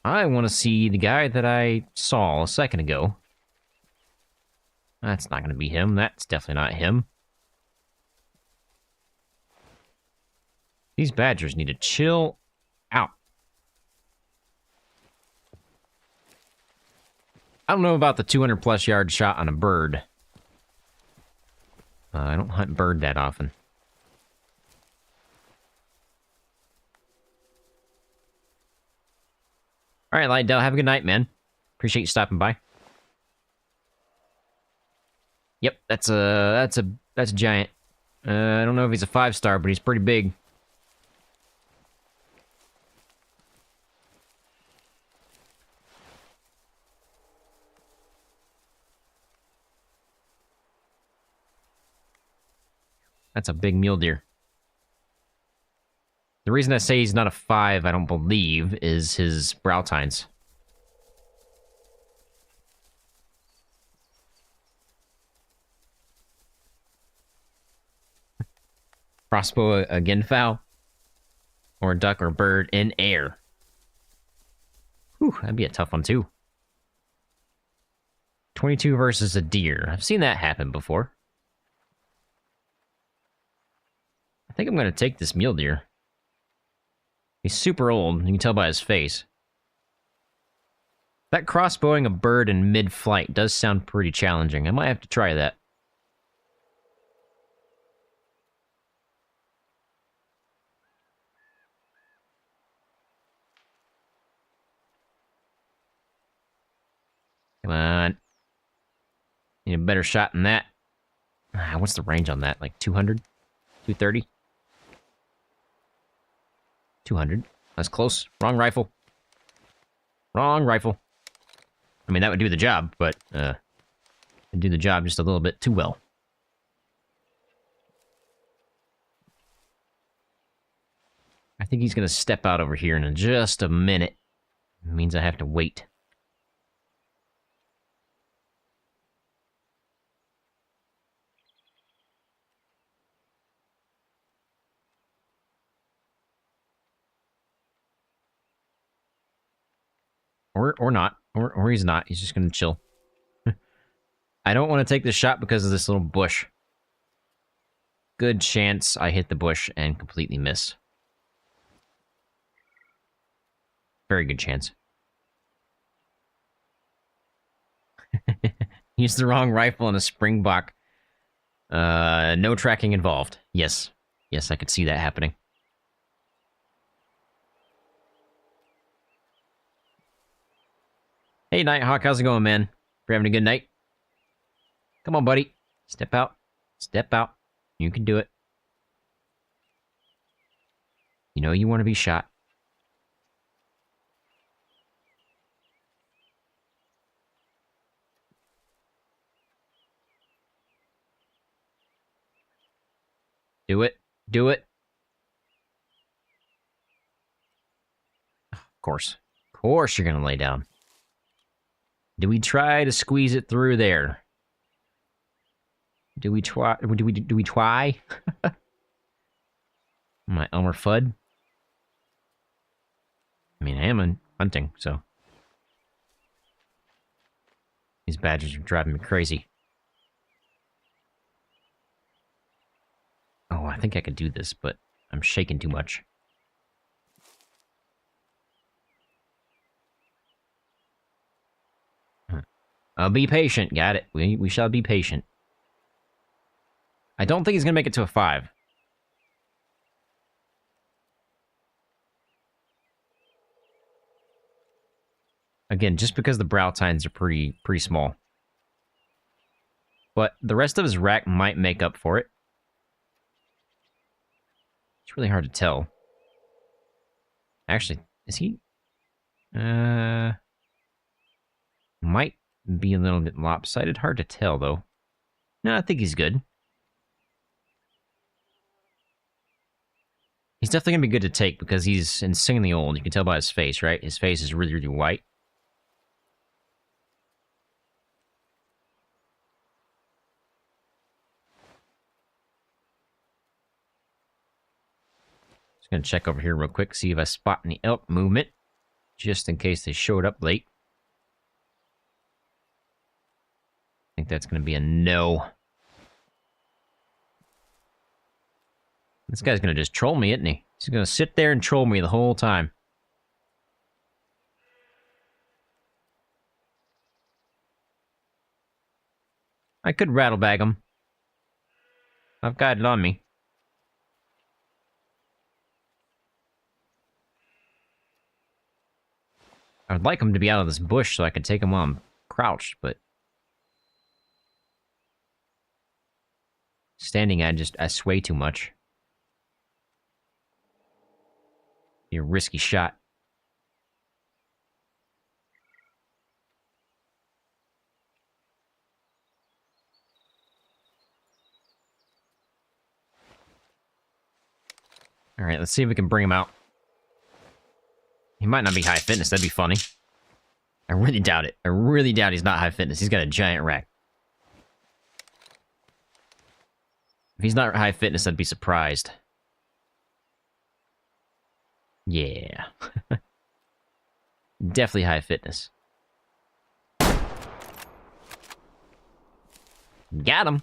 I want to see the guy that I saw a second ago. That's not going to be him. That's definitely not him. These badgers need to chill out. I don't know about the 200 plus yard shot on a bird. I don't hunt bird that often. All right, Lydell, have a good night, man. Appreciate you stopping by. Yep, that's a giant. I don't know if he's a 5-star, but he's pretty big. That's a big mule deer. The reason I say he's not a 5, I don't believe, is his brow tines. Crossbow again foul? Or a duck or bird in air. Whew, that'd be a tough one too. 22 versus a deer. I've seen that happen before. I think I'm going to take this mule deer. He's super old, you can tell by his face. That crossbowing a bird in mid-flight does sound pretty challenging. I might have to try that. Come on. Need a better shot than that. What's the range on that? Like 200? 230? 200. That's close. Wrong rifle. Wrong rifle. I mean, that would do the job, but, it'd do the job just a little bit too well. I think he's gonna step out over here in just a minute. It means I have to wait. Or not. Or he's not. He's just gonna chill. I don't want to take this shot because of this little bush. Good chance I hit the bush and completely miss. Very good chance. Used the wrong rifle on a springbok. No tracking involved. Yes. Yes, I could see that happening. Hey, Nighthawk, how's it going, man? You're having a good night? Come on, buddy. Step out. Step out. You can do it. You know you want to be shot. Do it. Do it. Of course. Of course you're gonna lay down. Do we try to squeeze it through there? Do we try? Do we try? My Elmer Fudd. I mean, I am hunting, so these badgers are driving me crazy. Oh, I think I could do this, but I'm shaking too much. Be patient. Got it. We shall be patient. I don't think he's gonna make it to a 5. Again, just because the brow tines are pretty small. But the rest of his rack might make up for it. It's really hard to tell. Actually, is he? Might be a little bit lopsided. Hard to tell, though. No, I think he's good. He's definitely going to be good to take because he's insanely old. You can tell by his face, right? His face is really, really white. Just going to check over here real quick, see if I spot any elk movement, just in case they showed up late. I think that's going to be a no. This guy's going to just troll me, isn't he? He's going to sit there and troll me the whole time. I could rattle bag him. I've got it on me. I would like him to be out of this bush so I could take him while I'm crouched, but standing, I sway too much. Be a risky shot. All right, let's see if we can bring him out. He might not be high fitness. That'd be funny. I really doubt it. I really doubt he's not high fitness. He's got a giant rack. If he's not high fitness, I'd be surprised. Yeah. Definitely high fitness. Got him.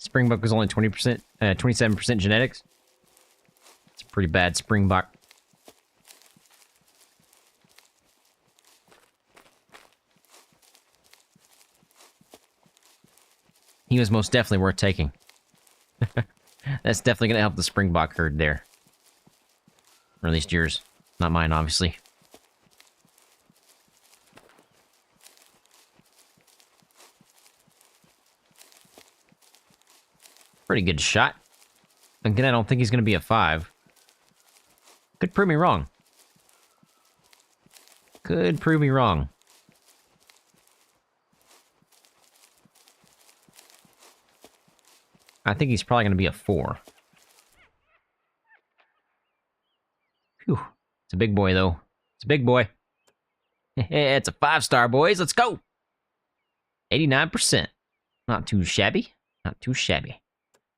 Springbok was only 20%, 27% genetics. It's a pretty bad Springbok. He was most definitely worth taking. That's definitely going to help the Springbok herd there. Or at least yours. Not mine, obviously. Pretty good shot. Again, I don't think he's going to be a 5. Could prove me wrong. Could prove me wrong. I think he's probably going to be a 4. Phew. It's a big boy, though. It's a big boy. It's a 5-star, boys. Let's go. 89%. Not too shabby. Not too shabby.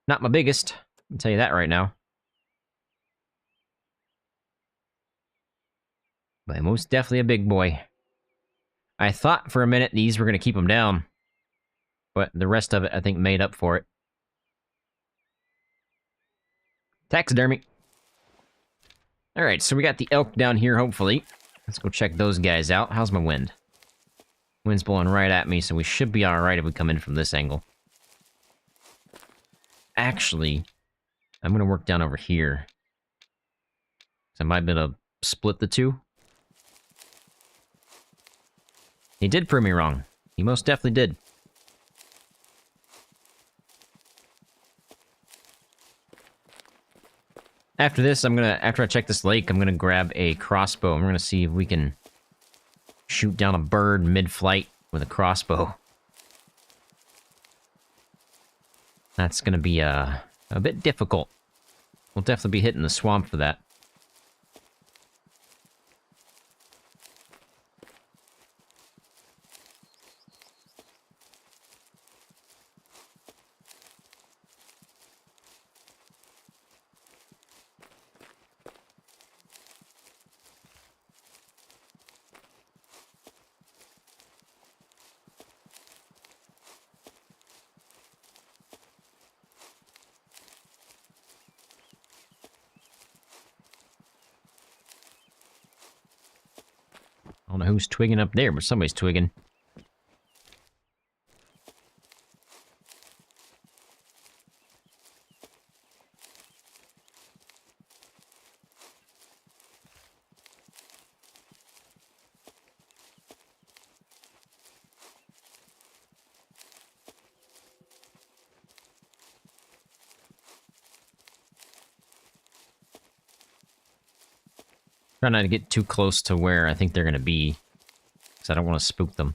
Not my biggest. I'll tell you that right now. But most definitely a big boy. I thought for a minute these were going to keep him down. But the rest of it, I think, made up for it. Taxidermy. Alright, so we got the elk down here, hopefully. Let's go check those guys out. How's my wind? Wind's blowing right at me, so we should be alright if we come in from this angle. Actually, I'm going to work down over here. So I might be able to split the two. He did prove me wrong. He most definitely did. After this, after I check this lake, I'm gonna grab a crossbow. I'm gonna see if we can shoot down a bird mid-flight with a crossbow. That's gonna be a bit difficult. We'll definitely be hitting the swamp for that. I don't know who's twigging up there, but somebody's twigging. Try not to get too close to where I think they're going to be, because I don't want to spook them.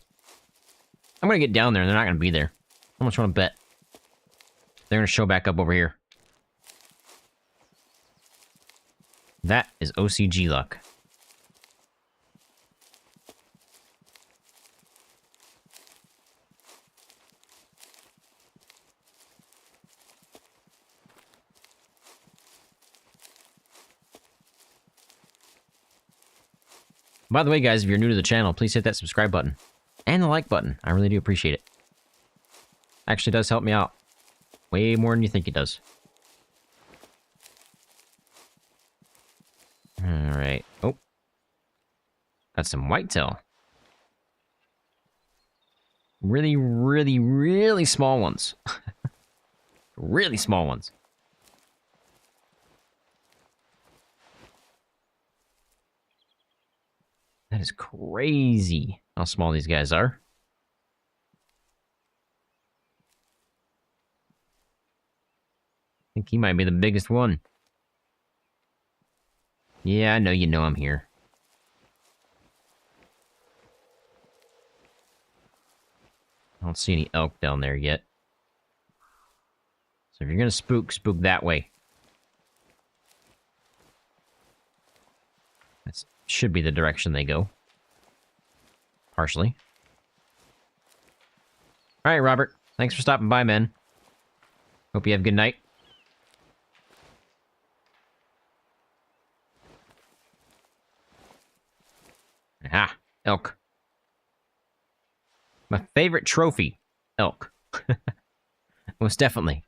I'm going to get down there, and they're not going to be there. How much want to bet? They're going to show back up over here. That is OCG luck. By the way, guys, if you're new to the channel, please hit that subscribe button. And the like button. I really do appreciate it. Actually does help me out. Way more than you think it does. Alright. Oh. Got some whitetail. Really, really, really small ones. Really small ones. That is crazy how small these guys are. I think he might be the biggest one. Yeah, I know you know I'm here. I don't see any elk down there yet. So if you're gonna spook, spook that way. That should be the direction they go. Partially. Alright, Robert. Thanks for stopping by, man. Hope you have a good night. Aha, elk. My favorite trophy, elk. Most definitely.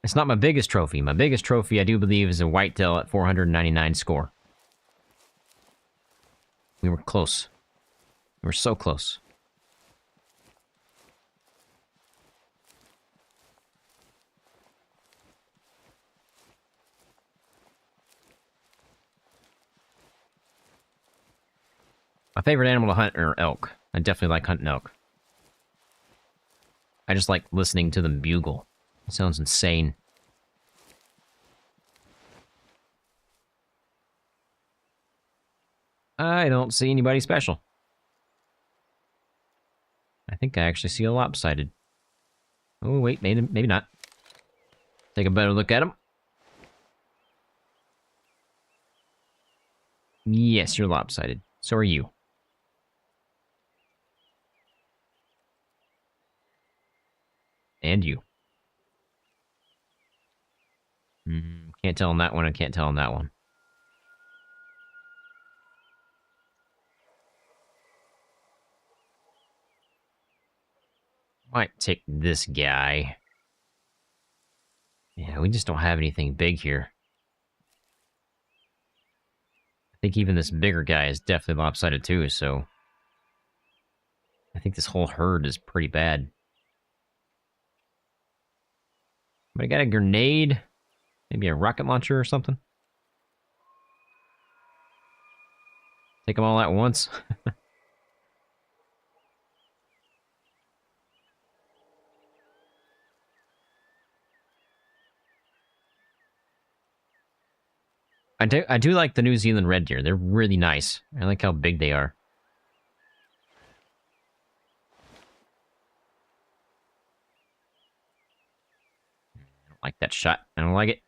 It's not my biggest trophy. My biggest trophy, I do believe, is a whitetail at 499 score. We were close. We were so close. My favorite animal to hunt are elk. I definitely like hunting elk. I just like listening to them bugle. It sounds insane. I don't see anybody special. I think I actually see a lopsided. Oh, wait, maybe not. Take a better look at him. Yes, you're lopsided. So are you. And you. Can't tell on that one, I can't tell on that one. Might take this guy. Yeah, we just don't have anything big here. I think even this bigger guy is definitely lopsided too, so... I think this whole herd is pretty bad. But I got a grenade. Maybe a rocket launcher or something. Take them all at once. I do like the New Zealand red deer. They're really nice. I like how big they are. I don't like that shot. I don't like it.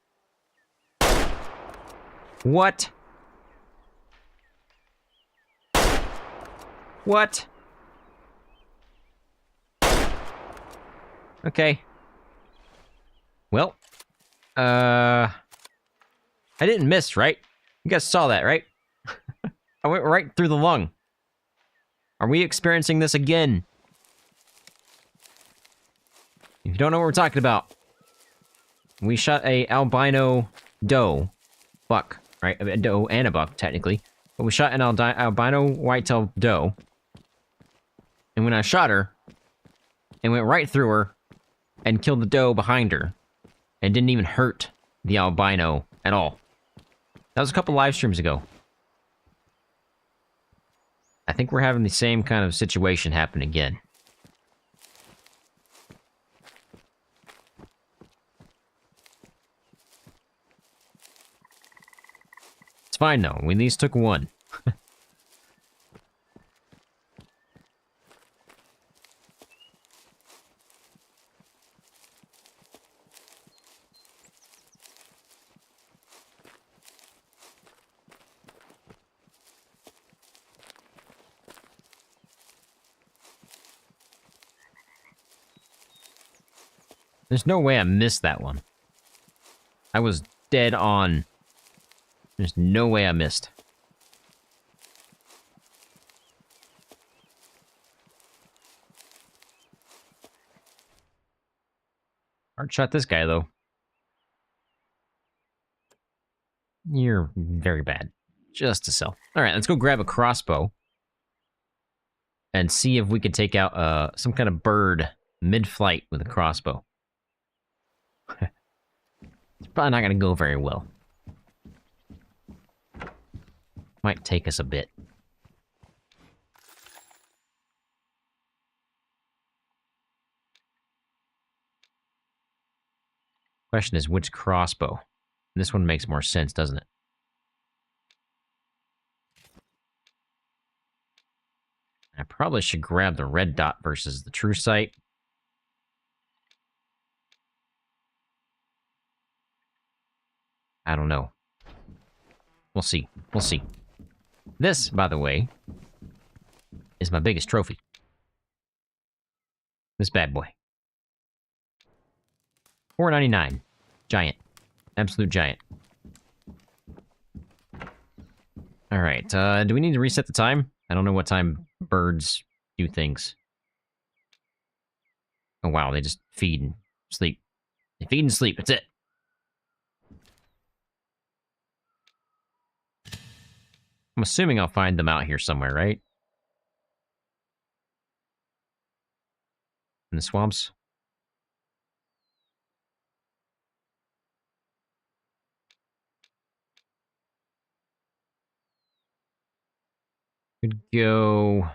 What? What? Okay. Well, I didn't miss, right? You guys saw that, right? I went right through the lung. Are we experiencing this again? If you don't know what we're talking about, we shot a albino doe, buck, right? A doe and a buck, technically. But we shot an albino whitetail doe. And when I shot her, it went right through her and killed the doe behind her. And didn't even hurt the albino at all. That was a couple live streams ago. I think we're having the same kind of situation happen again. It's fine though, we at least took one. There's no way I missed that one. I was dead on. There's no way I missed. Hard shot this guy, though. You're very bad. Just to sell. Alright, let's go grab a crossbow. And see if we could take out some kind of bird mid-flight with a crossbow. It's probably not going to go very well. Might take us a bit. Question is, which crossbow? This one makes more sense, doesn't it? I probably should grab the red dot versus the true sight. I don't know. We'll see. We'll see. This, by the way, is my biggest trophy. This bad boy. $4.99. Giant. Absolute giant. Alright, do we need to reset the time? I don't know what time birds do things. Oh wow, they just feed and sleep. They feed and sleep, that's it. I'm assuming I'll find them out here somewhere, right? In the swamps? Could go...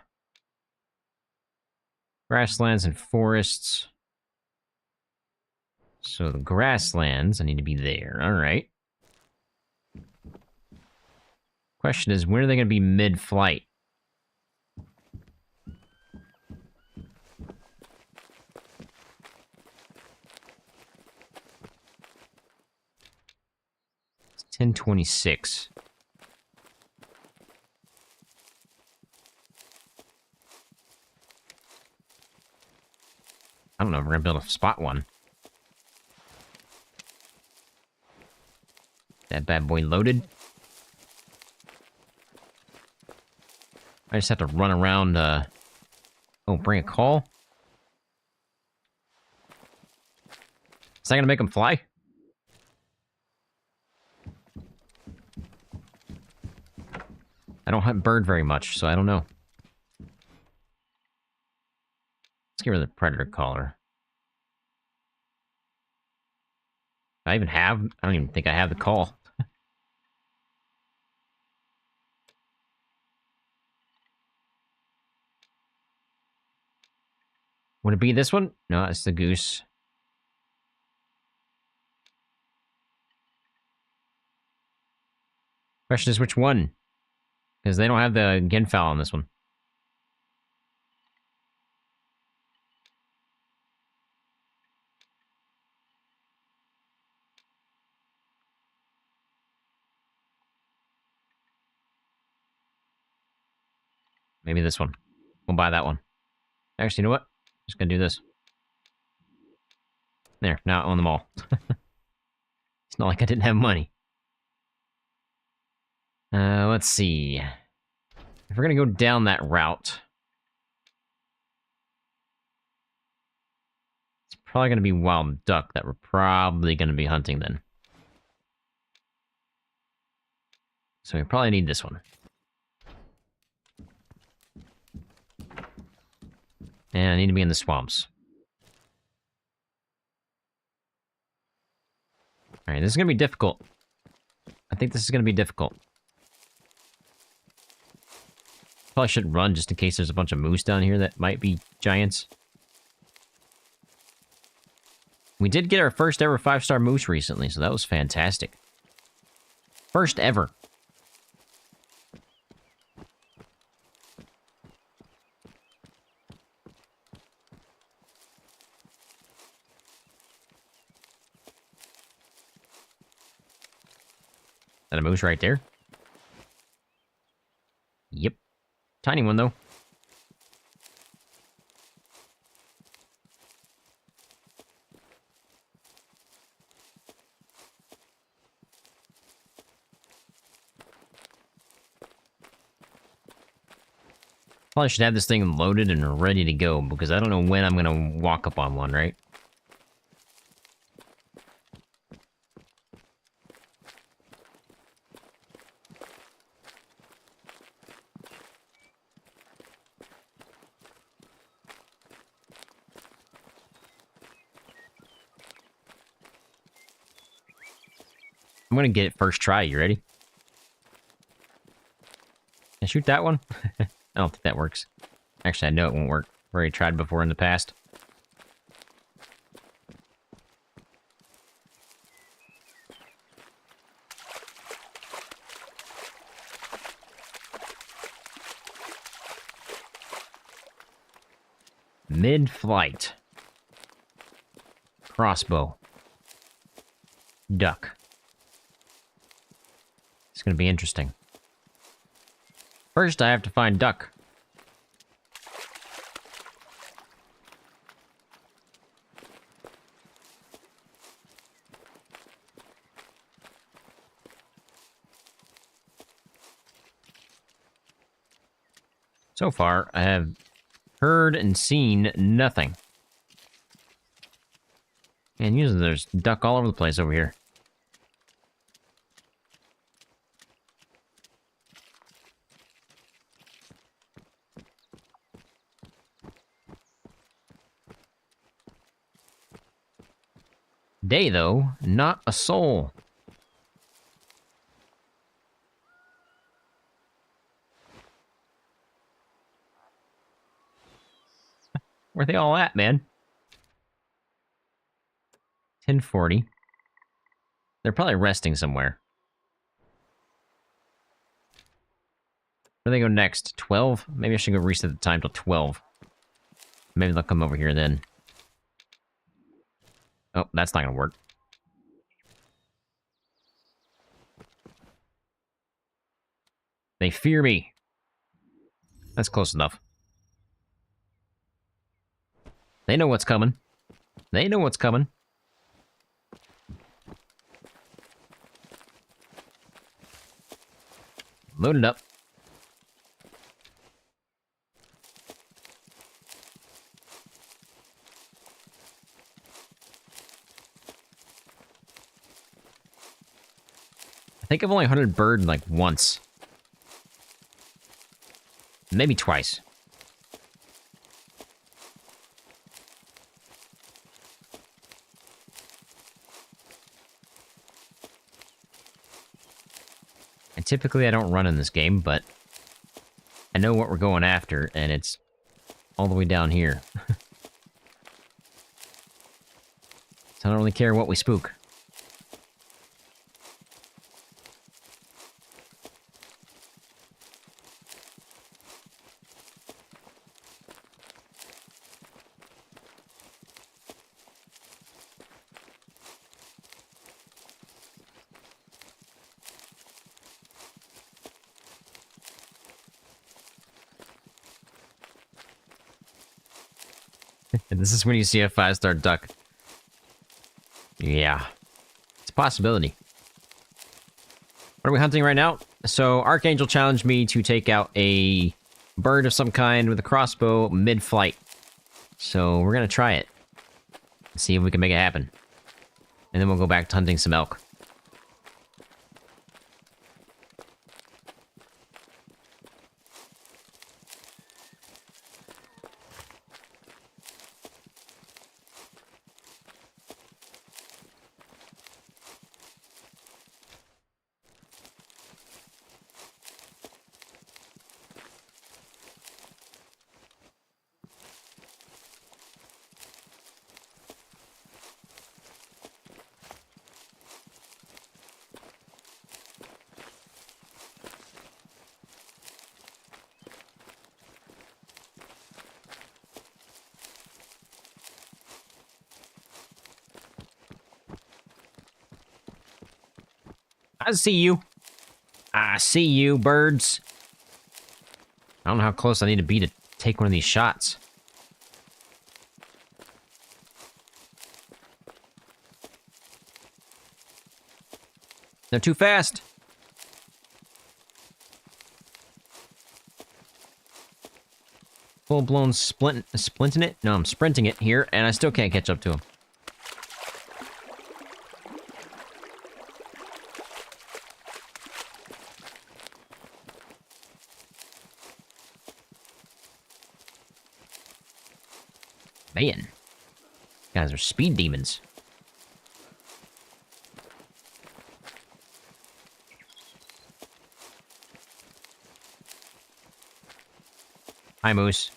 grasslands and forests. So the grasslands, I need to be there. Alright. Question is, when are they going to be mid-flight? It's 10:26. I don't know if we're going to be able to spot one. That bad boy loaded. I just have to run around, oh, bring a call? Is that gonna make them fly? I don't hunt bird very much, so I don't know. Let's get rid of the predator collar. I don't even think I have the call. Would it be this one? No, it's the goose. Question is which one? Because they don't have the Genfal on this one. Maybe this one. We'll buy that one. Actually, you know what? Just gonna do this. There, now I own them all. It's not like I didn't have money. Let's see. If we're gonna go down that route, it's probably gonna be wild duck that we're probably gonna be hunting then. So we probably need this one. And I need to be in the swamps. Alright, this is gonna be difficult. I think this is gonna be difficult. Probably shouldn't run just in case there's a bunch of moose down here that might be giants. We did get our first ever 5-star moose recently, so that was fantastic. First ever. That a moose right there? Yep. Tiny one, though. Probably should have this thing loaded and ready to go, because I don't know when I'm gonna walk up on one, right? I'm gonna get it first try. You ready? Can I shoot that one? I don't think that works. Actually, I know it won't work. I've already tried before in the past. Mid-flight. Crossbow. Duck. It's gonna be interesting. First, I have to find duck. So far, I have heard and seen nothing. And usually there's duck all over the place over here. Day, though, not a soul. Where are they all at, man? 10:40. They're probably resting somewhere. Where do they go next? 12? Maybe I should go reset the time till 12. Maybe they'll come over here then. Oh, that's not gonna work. They fear me. That's close enough. They know what's coming. They know what's coming. Load it up. I think I've only hunted bird like once. Maybe twice. And typically I don't run in this game, but I know what we're going after, and it's all the way down here. So I don't really care what we spook. And this is when you see a 5-star duck. Yeah. It's a possibility. What are we hunting right now? So, Archangel challenged me to take out a bird of some kind with a crossbow mid-flight. So, we're gonna try it. See if we can make it happen. And then we'll go back to hunting some elk. I see you. I see you, birds. I don't know how close I need to be to take one of these shots. They're too fast. Full-blown splinting it? No, I'm sprinting it here, and I still can't catch up to him. Man. Guys are speed demons. Hi, Moose.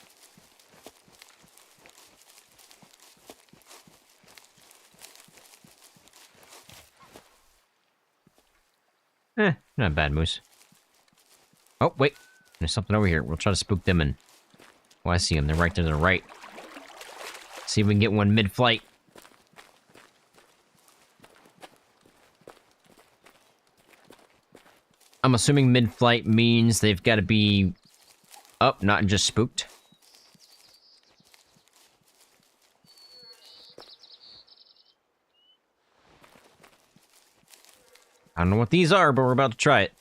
Not bad, Moose. Oh, wait. There's something over here. We'll try to spook them and... Oh, I see them. They're right there to the right. See if we can get one mid-flight. I'm assuming mid-flight means they've got to be up, not just spooked. I don't know what these are, but we're about to try it.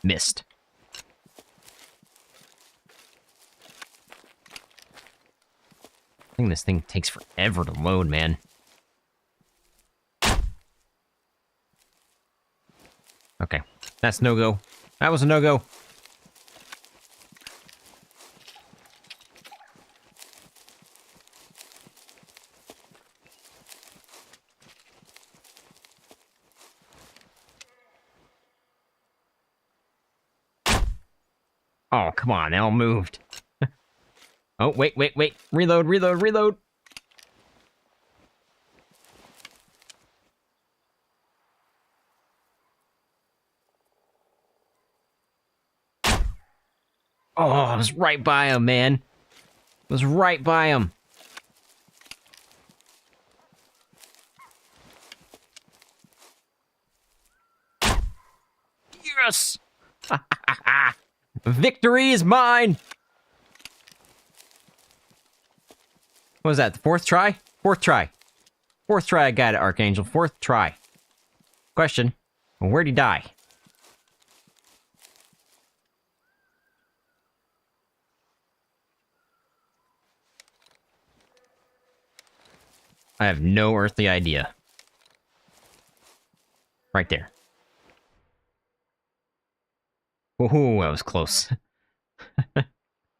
Missed. I think this thing takes forever to load, man. Okay, that's no-go. That was a no-go. Oh, come on, they all moved. Oh, wait. Reload. Oh, I was right by him, man. I was right by him. Yes! Victory is mine! What was that, the fourth try? Fourth try, I got it, Archangel. Fourth try. Question, where'd he die? I have no earthly idea. Right there. Ooh, that was close.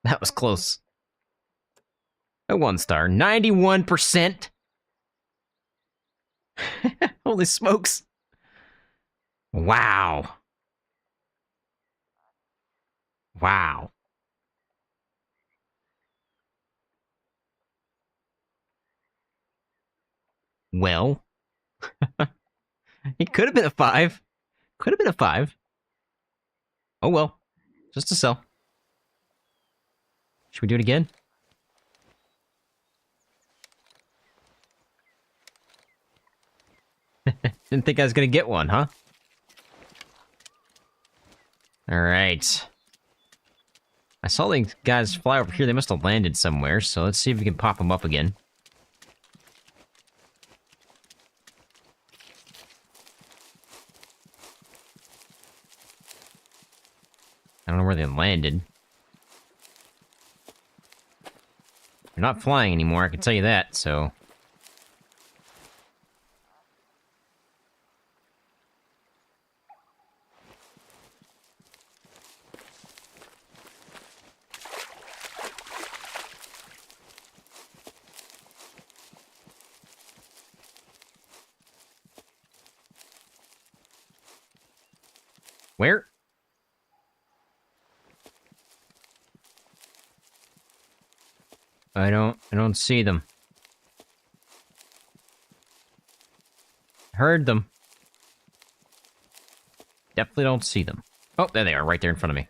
That was close. A 1-star. 91%! Holy smokes. Wow. Wow. Well. It could have been a 5. Could have been a 5. Oh well. Just a sell. Should we do it again? Didn't think I was gonna get one, huh? Alright. I saw these guys fly over here. They must have landed somewhere, so let's see if we can pop them up again. I don't know where they landed. They're not flying anymore, I can tell you that, so... Where? I don't see them. Heard them. Definitely don't see them. Oh, there they are, right there in front of me.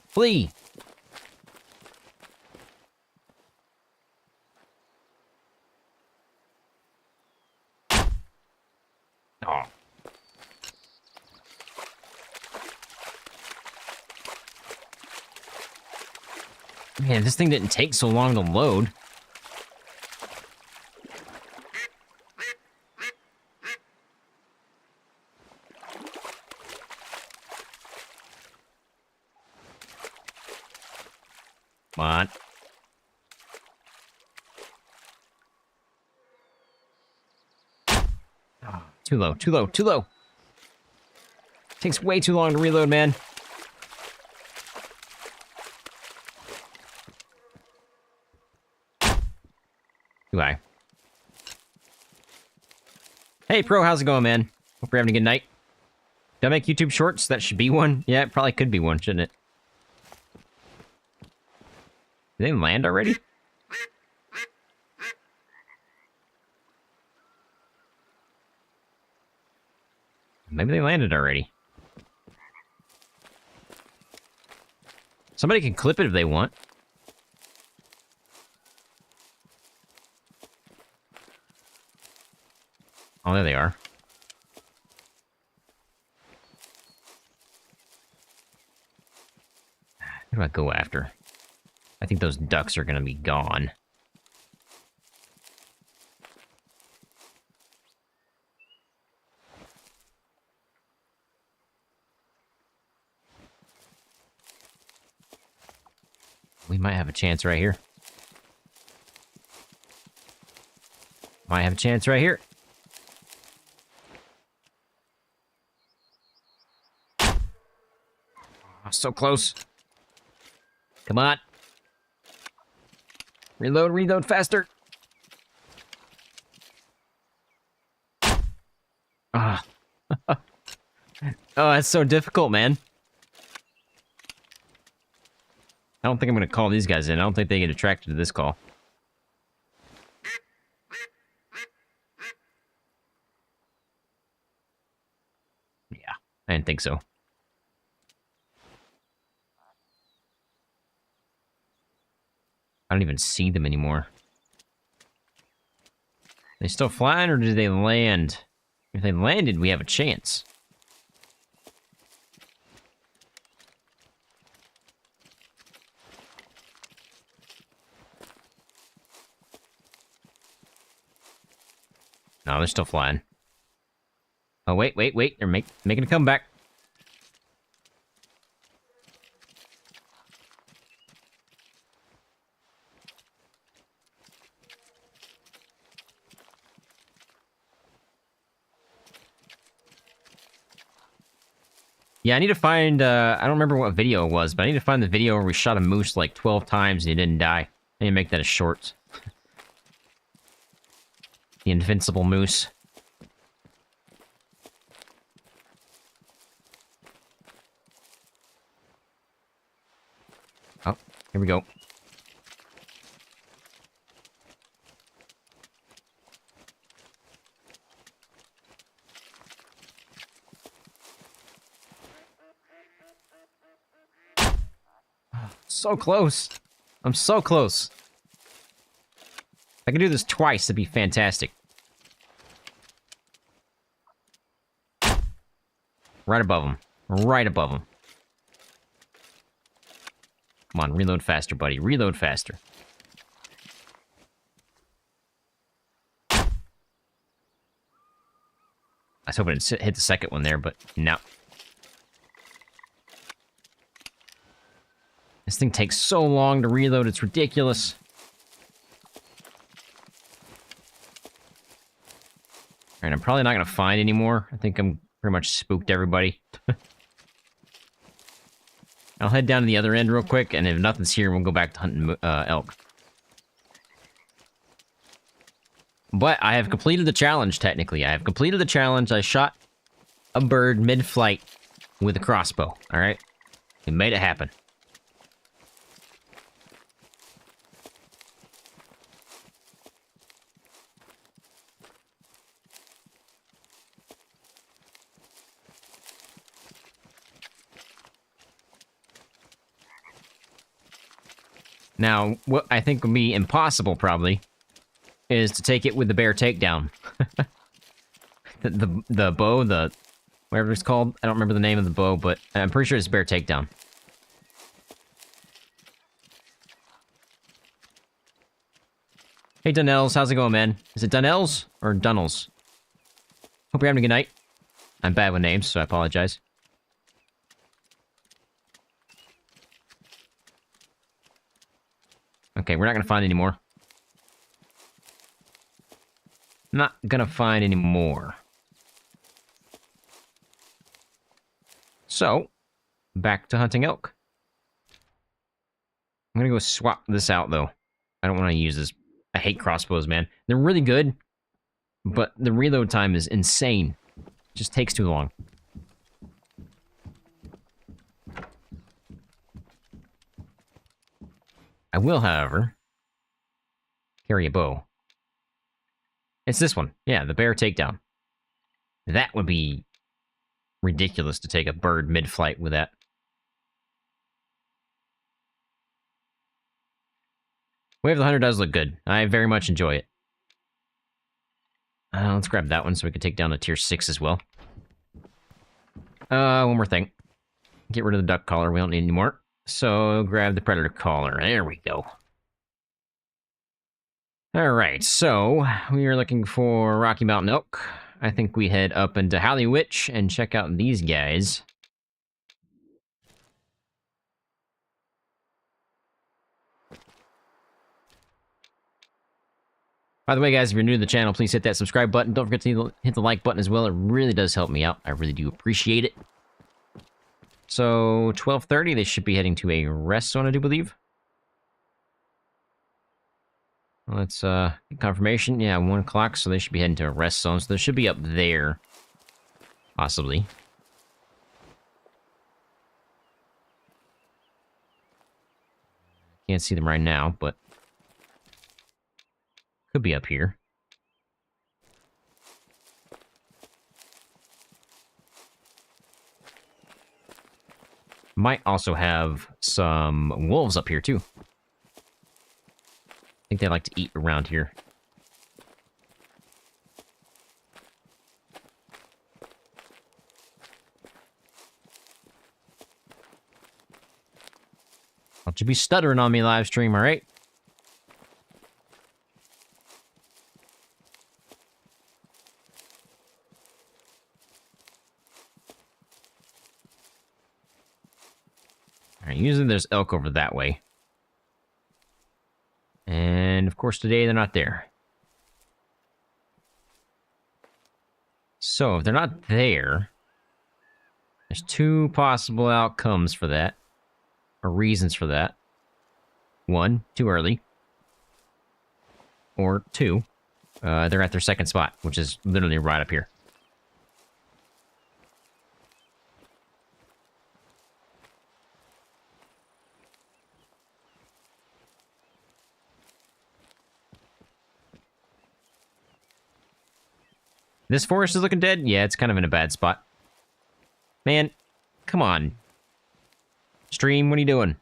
Flee! Oh. Man, this thing didn't take so long to load. Come on. Oh, too low, too low, too low. Takes way too long to reload, man. Goodbye. Hey, Pro, how's it going, man? Hope you're having a good night. Did I make YouTube shorts? That should be one. Yeah, it probably could be one, shouldn't it? Did they land already? Maybe they landed already. Somebody can clip it if they want. Oh, there they are. Who do I go after? I think those ducks are gonna be gone. We might have a chance right here. Might have a chance right here. Oh, so close. Come on. Reload, reload faster. Ah. Oh, that's so difficult, man. I don't think I'm going to call these guys in. I don't think they get attracted to this call. Yeah, I didn't think so. I don't even see them anymore. They still flying, or did they land? If they landed, we have a chance. No, they're still flying. Oh, wait, wait, wait. They're making a comeback. Yeah, I need to find, I don't remember what video it was, but I need to find the video where we shot a moose like 12 times and he didn't die. I need to make that a short. The invincible moose. Oh, here we go. So close. I'm so close. If I can do this twice, it'd be fantastic. Right above him. Right above him. Come on, reload faster, buddy. Reload faster. I was hoping it'd hit the second one there, but no. This thing takes so long to reload, it's ridiculous. Alright, I'm probably not going to find any more. I think I'm pretty much spooked everybody. I'll head down to the other end real quick, and if nothing's here, we'll go back to hunting elk. But I have completed the challenge, technically. I have completed the challenge. I shot a bird mid-flight with a crossbow, alright? We made it happen. Now, what I think would be impossible, probably, is to take it with the bear takedown. the bow, the... whatever it's called. I don't remember the name of the bow, but I'm pretty sure it's bear takedown. Hey, Dunnells, how's it going, man? Is it Dunnells or Dunnells? Hope you're having a good night. I'm bad with names, so I apologize. Okay, we're not gonna find any more. Not gonna find any more. So, back to hunting elk. I'm gonna go swap this out, though. I don't want to use this. I hate crossbows, man. They're really good, but the reload time is insane. It just takes too long. I will, however, carry a bow. It's this one. Yeah, the bear takedown. That would be ridiculous to take a bird mid-flight with that. Way of the Hunter does look good. I very much enjoy it. Let's grab that one so we can take down a tier 6 as well. One more thing. Get rid of the duck collar. We don't need any more. So, grab the predator collar. There we go. Alright, so, we are looking for Rocky Mountain elk. I think we head up into Halliwich and check out these guys. By the way, guys, if you're new to the channel, please hit that subscribe button. Don't forget to hit the like button as well. It really does help me out. I really do appreciate it. So, 12:30, they should be heading to a rest zone, I do believe. Let's, get confirmation. Yeah, 1 o'clock, so they should be heading to a rest zone. So they should be up there. Possibly. Can't see them right now, but... could be up here. Might also have some wolves up here, too. I think they like to eat around here. Don't you be stuttering on me, live stream, alright? Alright, usually there's elk over that way. And, of course, today they're not there. So, if they're not there, there's 2 possible outcomes for that. Or reasons for that. 1, too early. Or 2, they're at their second spot, which is literally right up here. This forest is looking dead? Yeah, it's kind of in a bad spot. Man, come on. Stream, what are you doing?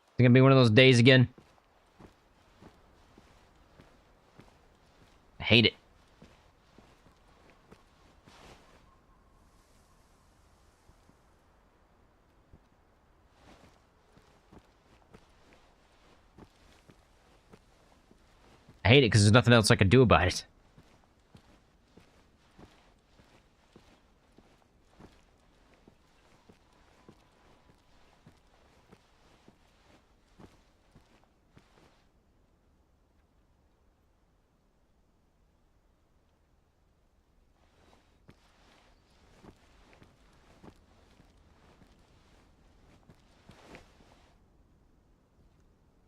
It's gonna be one of those days again. I hate it. I hate it because there's nothing else I can do about it.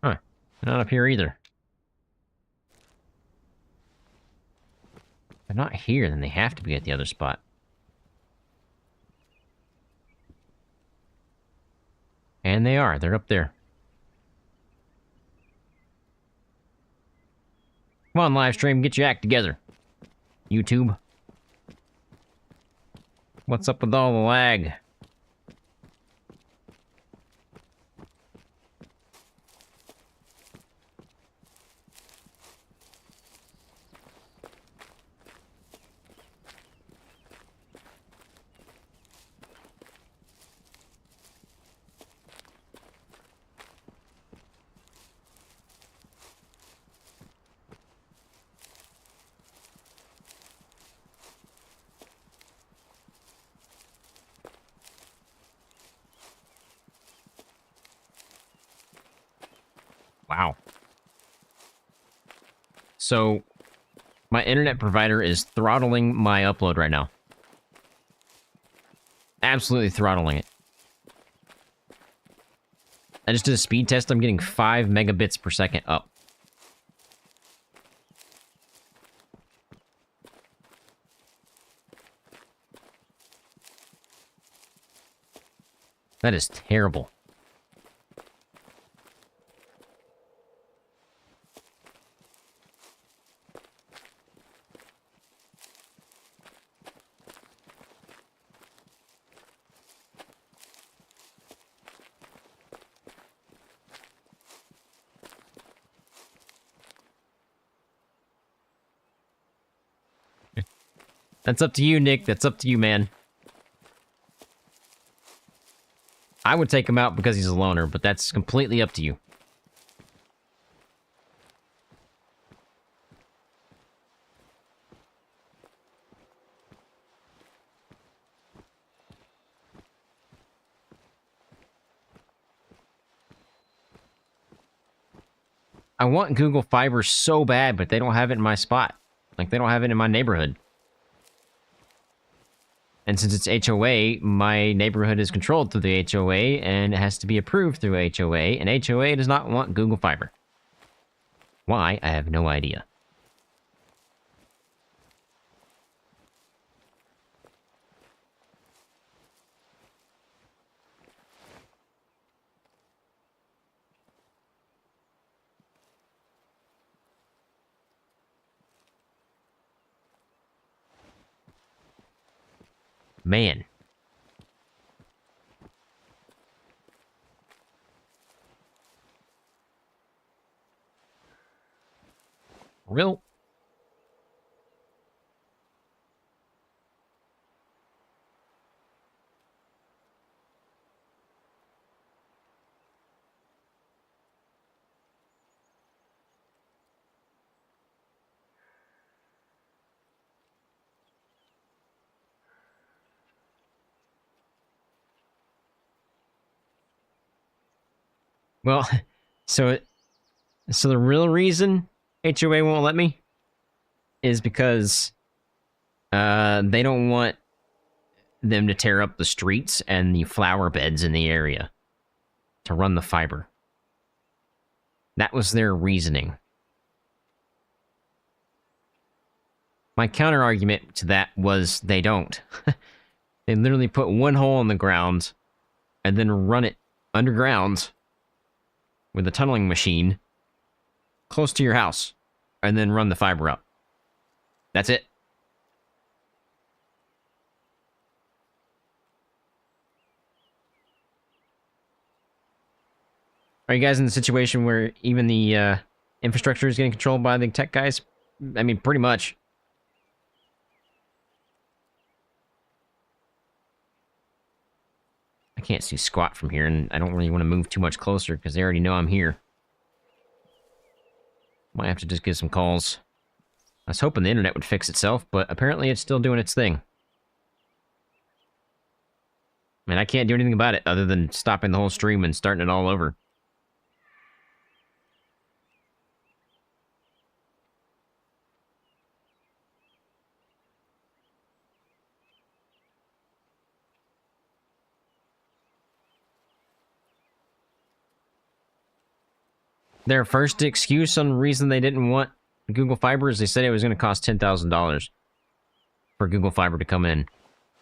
Huh. Not up here either. If they're not here, then they have to be at the other spot. And they are. They're up there. Come on, live stream. Get your act together. YouTube. What's up with all the lag? Wow. So, my internet provider is throttling my upload right now. Absolutely throttling it. I just did a speed test. I'm getting 5 megabits per second up. That is terrible. That's up to you, Nick. That's up to you, man. I would take him out because he's a loner, but that's completely up to you. I want Google Fiber so bad, but they don't have it in my spot. Like, they don't have it in my neighborhood. And since it's HOA, my neighborhood is controlled through the HOA, and it has to be approved through HOA, and HOA does not want Google Fiber. Why? I have no idea. Man. Real? Well, so the real reason HOA won't let me is because they don't want them to tear up the streets and the flower beds in the area to run the fiber. That was their reasoning. My counter argument to that was they don't. They literally put one hole in the ground and then run it underground with a tunneling machine close to your house and then run the fiber up. That's it. Are you guys in the situation where even the infrastructure is getting controlled by the tech guys? I mean, pretty much. I can't see squat from here, and I don't really want to move too much closer because they already know I'm here. Might have to just give some calls. I was hoping the internet would fix itself, but apparently it's still doing its thing. I mean, I can't do anything about it other than stopping the whole stream and starting it all over. Their first excuse on the reason they didn't want Google Fiber is they said it was going to cost $10,000 for Google Fiber to come in.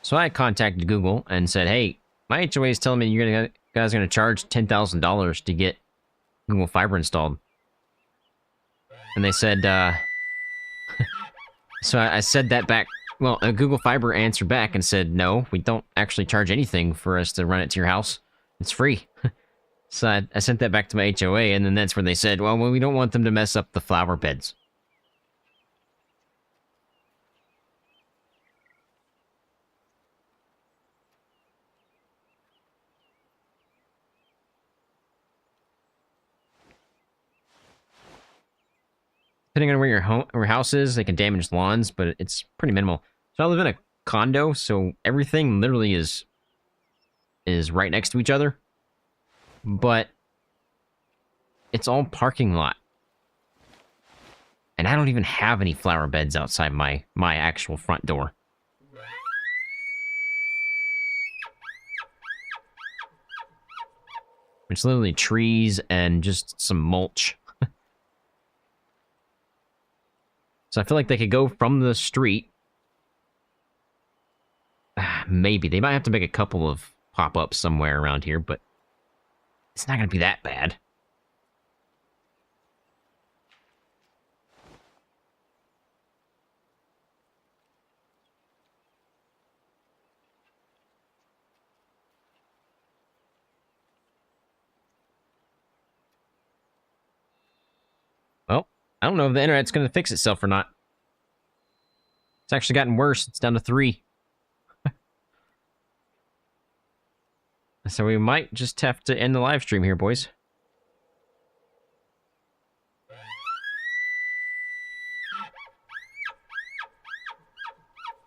So I contacted Google and said, hey, my HOA is telling me you guys are going to charge $10,000 to get Google Fiber installed. And they said, so I said that back. Well, Google Fiber answered back and said, no, we don't actually charge anything for us to run it to your house. It's free. So I sent that back to my HOA, and then that's when they said, well, we don't want them to mess up the flower beds. Depending on where your house is, they can damage lawns, but it's pretty minimal. So I live in a condo, so everything literally is right next to each other. But it's all parking lot. And I don't even have any flower beds outside my actual front door. It's literally trees and just some mulch. So I feel like they could go from the street. Maybe. They might have to make a couple of pop-ups somewhere around here, but it's not going to be that bad. Well, I don't know if the internet's going to fix itself or not. It's actually gotten worse. It's down to 3. So we might just have to end the live stream here, boys.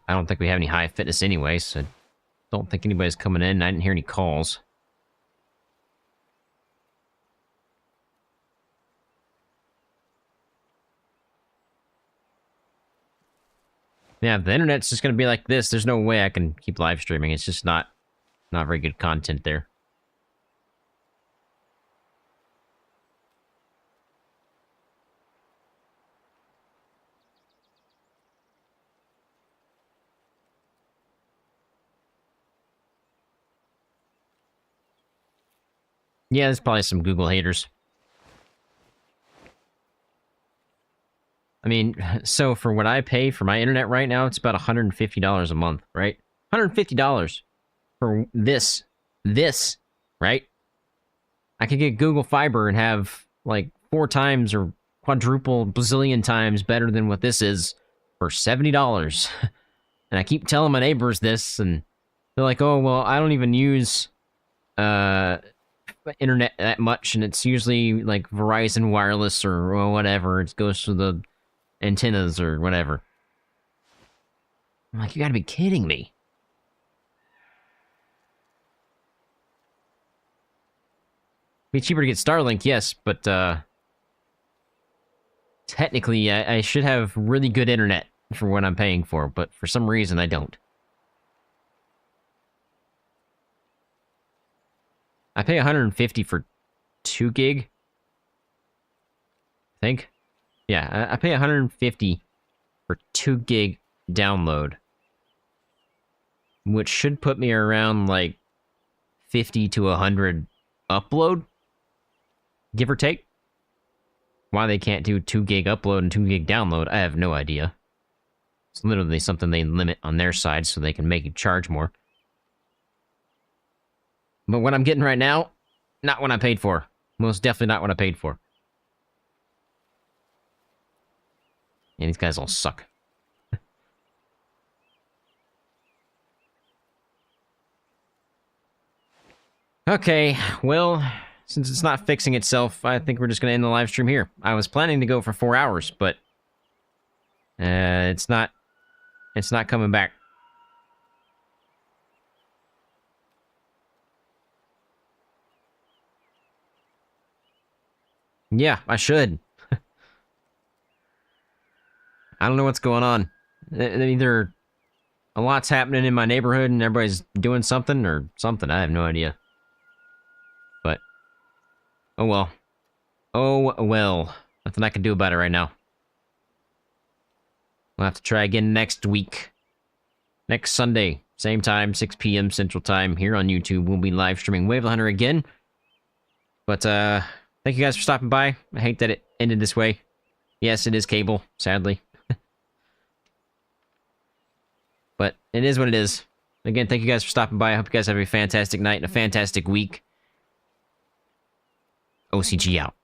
I don't think we have any high fitness anyway, so don't think anybody's coming in. I didn't hear any calls. Yeah, if the internet's just going to be like this, there's no way I can keep live streaming. It's just not very good content there. Yeah, there's probably some Google haters. I mean, so for what I pay for my internet right now, it's about $150 a month, right? $150 for this, right? I could get Google Fiber and have like 4 times or quadruple bazillion times better than what this is for $70. And I keep telling my neighbors this, and they're like, oh, well, I don't even use internet that much, and it's usually like Verizon wireless or whatever. It goes through the antennas or whatever. I'm like, you gotta be kidding me. Be cheaper to get Starlink, yes, but technically I should have really good internet for what I'm paying for, but for some reason I don't. I pay $150 for 2 gig. I think. Yeah, I pay $150 for 2 gig download, which should put me around like 50 to 100 upload, give or take. Why they can't do 2 gig upload and 2 gig download, I have no idea. It's literally something they limit on their side so they can make you charge more. But what I'm getting right now, not what I paid for. Most definitely not what I paid for. Yeah, these guys all suck. Okay, well, since it's not fixing itself, I think we're just going to end the live stream here. I was planning to go for 4 hours, but it's not coming back. Yeah, I should. I don't know what's going on. Either a lot's happening in my neighborhood and everybody's doing something or something. I have no idea. But, oh well. Oh well. Nothing I can do about it right now. We'll have to try again next week. Next Sunday, same time, 6 p.m. Central Time, here on YouTube. We'll be live streaming Wave the Hunter again. But, thank you guys for stopping by. I hate that it ended this way. Yes, it is cable, sadly. But it is what it is. Again, thank you guys for stopping by. I hope you guys have a fantastic night and a fantastic week. OCG out.